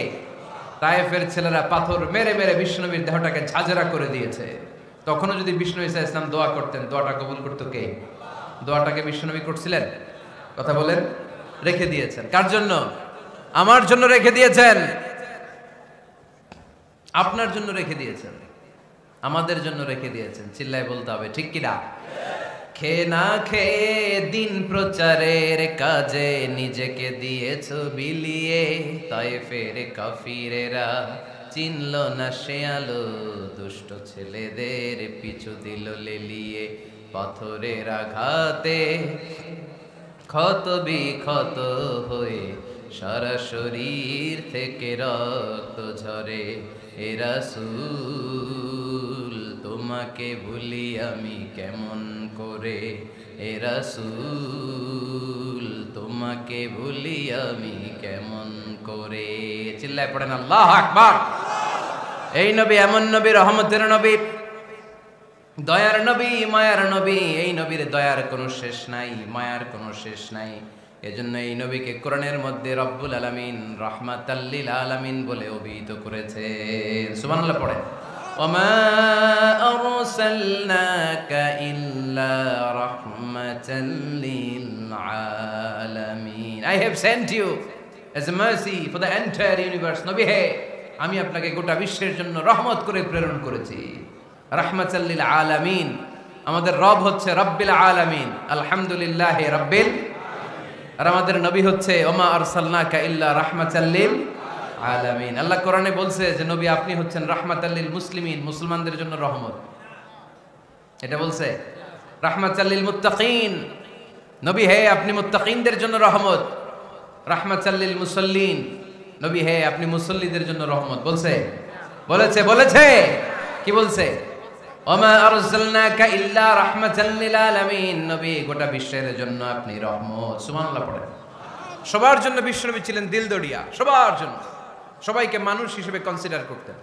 তায়েফের ছেলেরা পাথর মেরে মেরে বিষ্ণুনবীর দেহটাকে ঝাঁঝরা করে দিয়েছে। তখনও যদি বিষ্ণু ঈসা ইসলাম দোয়া করতেন, দোয়াটা কবুল করতো কে? দোয়াটাকে বিষ্ণুনবী করছিলেন? কথা বলেন। রেখে দিয়েছেন। কার জন্য? আমার জন্য রেখে দিয়েছেন, আপনার জন্য রেখে দিয়েছেন, আমাদের জন্য রেখে দিয়েছেন। চিল্লায় বলতে হবে ঠিক কিনা? খেয়ে না খেয়ে দিন প্রচারের কাজে নিজেকে দিয়েছ বিলিয়ে, তায়েফের কাফিরেরা চিনল না সে আলো, দুষ্ট ছেলেদের পিছু দিল লেলিয়ে। পাথরের আঘাতে ক্ষত বিক্ষত হয়ে সারা শরীর থেকে রক্ত ঝরে। এ রাসূল তোমাকে ভুলি আমি কেমন করে, এ রাসূল তোমাকে ভুলি আমি কেমন করে। চিল্লায় পড়েন আল্লাহু আকবার। এই নবী এমন নবী, রহমতের নবী, দয়ার নবী, মায়ার নবী। এই নবীর দয়ার কোনো শেষ নাই, মায়ার কোনো শেষ নাই। এজন্য এই নবীকে কোরআনের মধ্যে রব্বুল আলামিন রাহমাতাল লিল আলামিন বলে অভিহিত করেছে। সুবহানাল্লাহ পড়েন। ওমা আরসালনাকা ইল্লা রাহমাতাল লিল আলামিন। I have sent you as a mercy for the entire universe. নবী হে, আমি আপনাকে গোটা বিশ্বের জন্য রহমত করে প্রেরণ করেছি। রাহমাতাল লিল আলামিন। আমাদের রব হচ্ছে রব্বিল আলামিন, আলহামদুলিল্লাহি রাব্বিল। আর আমাদের নবী হচ্ছে ওমা আরসালনাকা ইল্লা রাহমাতাল লিল আলামিন। আল্লাহ কোরআনে বলছে যে নবী আপনি হচ্ছেন রাহমাতাল লিল মুসলিমিন, মুসলমানদের জন্য রহমত। এটা বলছে রাহমাতাল লিল মুত্তাকিন। নবী হে আপনি মুত্তাকিনদের জন্য রহমত। রাহমাতাল লিল মুসাল্লিন। নবী হে আপনি মুসল্লিদের জন্য রহমত। বলছে? বলেছে, বলেছে। কি বলছে? ওমা আরসালনাকা ইল্লা রাহমাতাল লিল আলামিন। নবী গোটা বিশ্বের জন্য আপনি রহমত। সুবহানাল্লাহ পড়েন। সবার জন্য বিশ্বনবী ছিলেন দিলদরিয়া, সবার জন্য, সবাইকে মানুষ হিসেবে কনসিডার করতেন।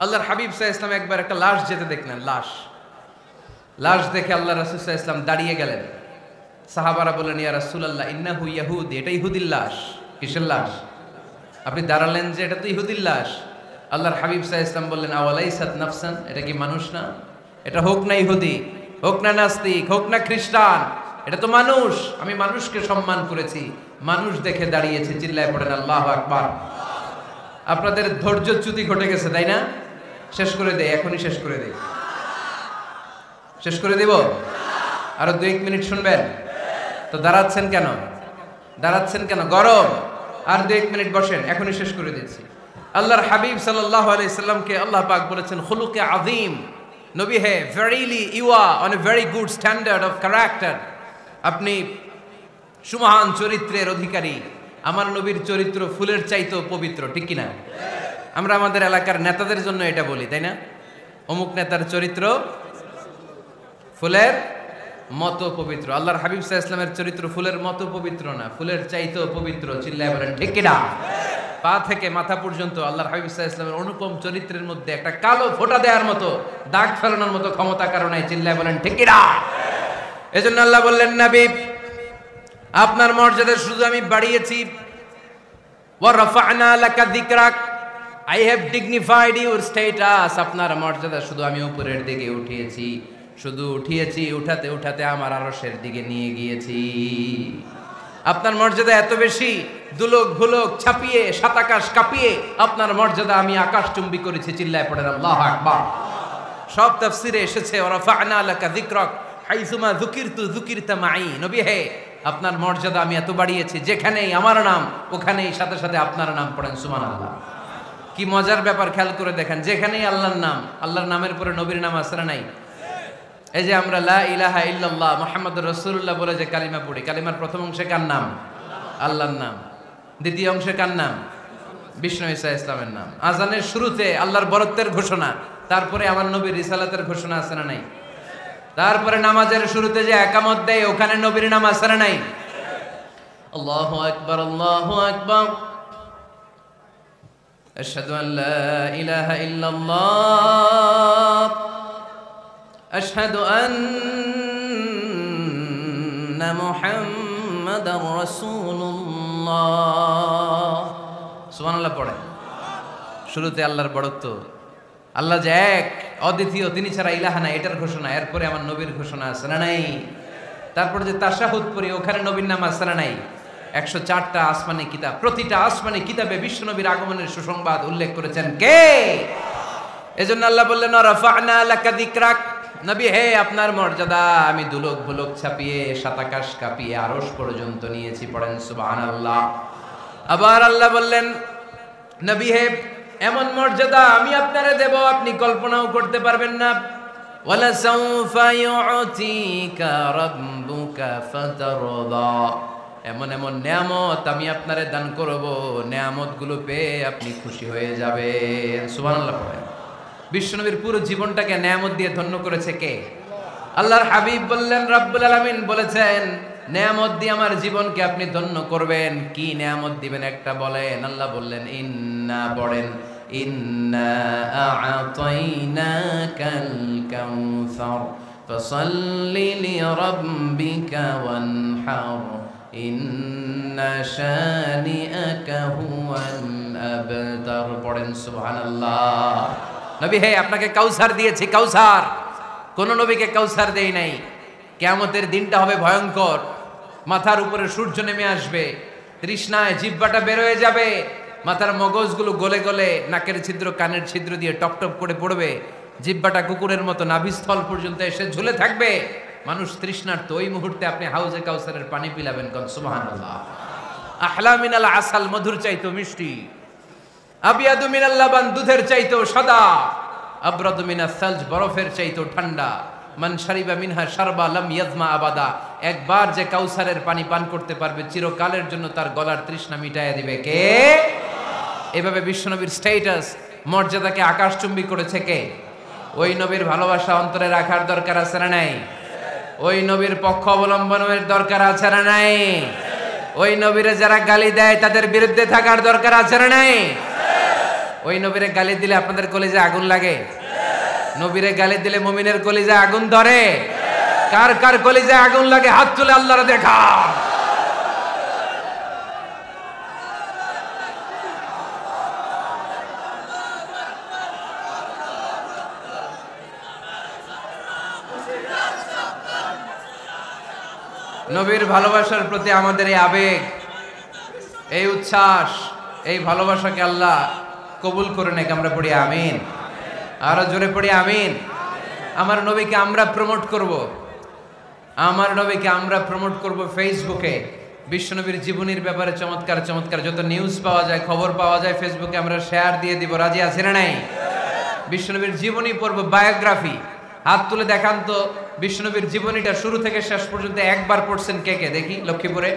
আল্লাহর হাবিব সাল্লাল্লাহু আলাইহি ওয়াসাল্লাম একবার একটা লাশ যেতে দেখলেন, লাশ দেখে আল্লাহ রাসূল সাল্লাল্লাহু আলাইহি ওয়াসাল্লাম দাঁড়িয়ে গেলেন। সাহাবারা বললেন, ইয়া রাসূলুল্লাহ ইন্নাহু ইয়াহুদি, এটা ইহুদির লাশ। কিসের লাশ? আপনি দাঁড়ালেন যে এটা তো ইহুদির লাশ। আল্লাহর হাবিব সাল্লাল্লাহু আলাইহি ওয়াসাল্লাম বললেন, আওয়ালাইসাত নাফসান, এটা কি মানুষ না? এটা হোক না ইহুদি, হোক না নাস্তিক, হোক না খ্রিস্টান, এটা তো মানুষ। আমি মানুষকে সম্মান করেছি, মানুষ দেখে দাঁড়িয়েছি। চিল্লায় পড়েন আল্লাহু আকবার। আপনাদের ধৈর্যচ্যুতি ঘটে গেছে, তাই না? শেষ করে দেই, এখনই শেষ করে দেই। শেষ করে দেব? আরো 2-1 মিনিট শুনবেন তো? দাঁড়াচ্ছেন কেন? দাঁড়াচ্ছেন কেন? গরম? আর 2-1 মিনিট বসেন, এখনই শেষ করে দিচ্ছি। আল্লাহর হাবিব সাল্লাল্লাহু আলাইহি সাল্লামকে আল্লাহ পাক বলেছেন খুলুকে আযীম। নবী হে, verily you are on a very good standard of character. আপনি সুমহান চরিত্রের অধিকারী। আমার নবীর চরিত্র ফুলের চাইতেও পবিত্র, ঠিক কিনা? আমরা আমাদের এলাকার নেতাদের জন্য এটা বলি, তাই না? অমুক নেতার চরিত্র ফুলের মতো পবিত্র। আল্লাহর হাবিব সাল্লাল্লাহু আলাইহি ওয়াসাল্লামের চরিত্র ফুলের মতো পবিত্র না, ফুলের চাইতেও পবিত্র। চিল্লায় বলেন ঠিক কিনা? পা থেকে মাথা পর্যন্ত আল্লাহর হাবিব সাল্লাল্লাহু আলাইহি ওয়াসাল্লামের অনুপম চরিত্রের মধ্যে একটা কালো ফোঁটা দেওয়ার মতো, দাগ ফেলানোর মতো ক্ষমতা কারণ নাই। চিল্লায় বলেন ঠিক কিনা? এজন্য আল্লাহ বললেন, নবী আপনার মর্যাদা শুধু আমি বাড়িয়েছি, ওয়া রাফা'না লাকা যিকরাক, I have dignified your status. আপনার মর্যাদা শুধু আমি উপরের দিকে উঠিয়েছি, শুধু উঠিয়েছি, উঠাতে উঠাতে আমার আরশের দিকে নিয়ে গিয়েছি। আপনার মর্যাদা এত বেশি, দুলোক ভুলোক ছাপিয়ে, সাত আকাশ কাঁপিয়ে আপনার মর্যাদা আমি আকাশচুম্বী করেছি। চিল্লায় পড়েন আল্লাহু আকবার। সব তাফসিরে এসেছে ওয়া রাফা'না লাকা যিকরাক হাইসুমা যুকিরতু যুকিরতা মাই। নবী হে, আপনার মর্যাদা আমি এত বাড়িয়েছি, যেখানেই আমার নাম ওখানেই সাথে সাথে আপনার নাম। পড়েন সুবহানাল্লাহ। কি মজার ব্যাপার, খেয়াল করে দেখেন, যেখানেই আল্লাহর নাম, আল্লাহর নামের পরে নবীর নাম আছে না নাই? এই যে আমরা লা ইলাহা ইল্লাল্লাহ মুহাম্মাদুর রাসূলুল্লাহ বলে যে কালিমা পড়ি, কালিমার প্রথম অংশে কার নাম? আল্লাহর নাম। দ্বিতীয় অংশে কার নাম? বিষ্ণু ঈসা ইসলামের নাম। আজানের শুরুতে আল্লাহর বরত্বের ঘোষণা, তারপরে আমার নবীর রিসালাতের ঘোষণা আছে না নাই? তারপরে নামাজের শুরুতে যে একামত দেয়, ওখানে নবীর নাম আছে না নাই? আল্লাহু আকবার, আল্লাহু আকবার, আশহাদু আল লা ইলাহা ইল্লাল্লাহ, আশহাদু আন্না মুহাম্মাদার রাসূলুল্লাহ। সুবহানাল্লাহ পড়েন। শুরুতে আল্লাহর বড়ত্ব, আল্লাহ যে এক, অদ্বিতীয়, তিনি ছাড়া ইলাহা নাই, এটার ঘোষণা। এরপরে আমার নবীর ঘোষণা আছে না নাই? তারপরে যে তাশাহুদ পড়ি, ওখানে নবীর নাম আছে না নাই? 104টা আসমানি কিতাব, প্রতিটা আসমানি কিতাবে বিশ্ব নবীর আগমনের সুসংবাদ উল্লেখ করেছেন কে? এজন্য আল্লাহ বললেন রাফা'না লাকা যিকরাক। নবী হে, আপনার মর্যাদা আমি দুলোক ভুলোক ছাপিয়ে, সাত আকাশ কাঁপিয়ে আরশ পর্যন্ত নিয়েছি। পড়েন সুবহানাল্লাহ। আবার আল্লাহ বললেন, নবী হে, এমন মর্যাদা আমি আপনারে দেব আপনি কল্পনাও করতে পারবেন না। ওয়ালা সাউফা ইউতিকা রাব্বুকা ফাতারদা। এমন এমন নিয়ামত আমি আপনারে দান করব, নিয়ামতগুলো পেয়ে আপনি খুশি হয়ে যাবেন। সুবহানাল্লাহ পড়েন। বিশ্বনবীর পুরো জীবনটাকে নিয়ামত দিয়ে ধন্য করেছে কে? আল্লাহর হাবিব বললেন, রব্বুল আলামিন বলেছেন নিয়ামত দিয়ে আমার জীবনকে আপনি ধন্য করবেন। কি নিয়ামত দিবেন একটা বলেন? আল্লাহ বললেন ইন্না, পড়েন, ইন্না আ'তাইনাকাল কাউসার ফাসাল্লি লিরাব্বিকা ওয়ানহার ইন্না শানিআকা হুয়াল আবতার। পড়েন সুবহানাল্লাহ। নবী হে, আপনাকে কাউসার দিয়েছি, কাউসার। কোন নবীকে কাউসার দেই নাই। কিয়ামতের দিনটা হবে ভয়ঙ্কর, মাথার উপরে সূর্য নেমে আসবে, তৃষ্ণায় জিহ্বাটা বের হয়ে যাবে, মাথার মগজগুলো গলে গলে নাকের ছিদ্র কানের ছিদ্র দিয়ে টপ টপ করে পড়বে, জিহ্বাটা কুকুরের মতো নাভিস্থল পর্যন্ত এসে ঝুলে থাকবে। মানুষ তৃষ্ণার্ত, ওই মুহূর্তে আপনি হাউজে কাউসারের পানি পিলাবেন। কোন সুবহানাল্লাহ। আহলা মিনাল আসাল, মধুর চাইতো মিষ্টি, আবিয়াদু মিনাল লাবান, দুধের চাইতো সাদা, আবরাদু মিনাস সালজ, বরফের চাইতো ঠান্ডা। মান শারিবা মিনহা শারবা লাম ইয়াজমা আবাদা। একবার যে কাউসারের পানি পান করতে পারবে, চিরকালের জন্য তার গলার তৃষ্ণা মিটাইয়া দিবে কে? এভাবে বিশ্বনবীর স্ট্যাটাস, মর্যাদাকে আকাশচুম্বী করেছে কে? ওই নবীর ভালোবাসা অন্তরে রাখার দরকার আছে না নাই? ওই নবীর পক্ষ অবলম্বনের দরকার আছে না নাই? ওই নবীরে যারা গালি দেয় তাদের বিরুদ্ধে থাকার দরকার আছে না নাই? ওই নবীরে গালি দিলে আপনাদের কলিজা আগুন লাগে? নবীরে গালি দিলে মুমিনের কলিজা আগুন ধরে? কার কার কলিজা আগুন লাগে হাত তুলে আল্লাহর দেখা। নবীর ভালোবাসার প্রতি আমাদের এই আবেগ, এই উচ্ছ্বাস, এই ভালোবাসাকে আল্লাহ কবুল করে নেক। আমরা পড়ি আমিন। আরো জোরে পড়ি আমিন। আমার নবীকে আমরা প্রমোট করব, আমার নবীকে আমরা প্রমোট করব ফেসবুকে। বিশ্বনবীর জীবনীর ব্যাপারে চমৎকার চমৎকার যত নিউজ পাওয়া যায়, খবর পাওয়া যায়, ফেসবুকে আমরা শেয়ার দিয়ে দিব। রাজি আছেন না নাই? বিশ্বনবীর জীবনী পড়ব, বায়োগ্রাফি। হাত তুলে দেখান তো বিশ্বনবীর জীবনীটা শুরু থেকে শেষ পর্যন্ত একবার পড়ছেন কে কে, দেখি লক্ষ্মীপুরে।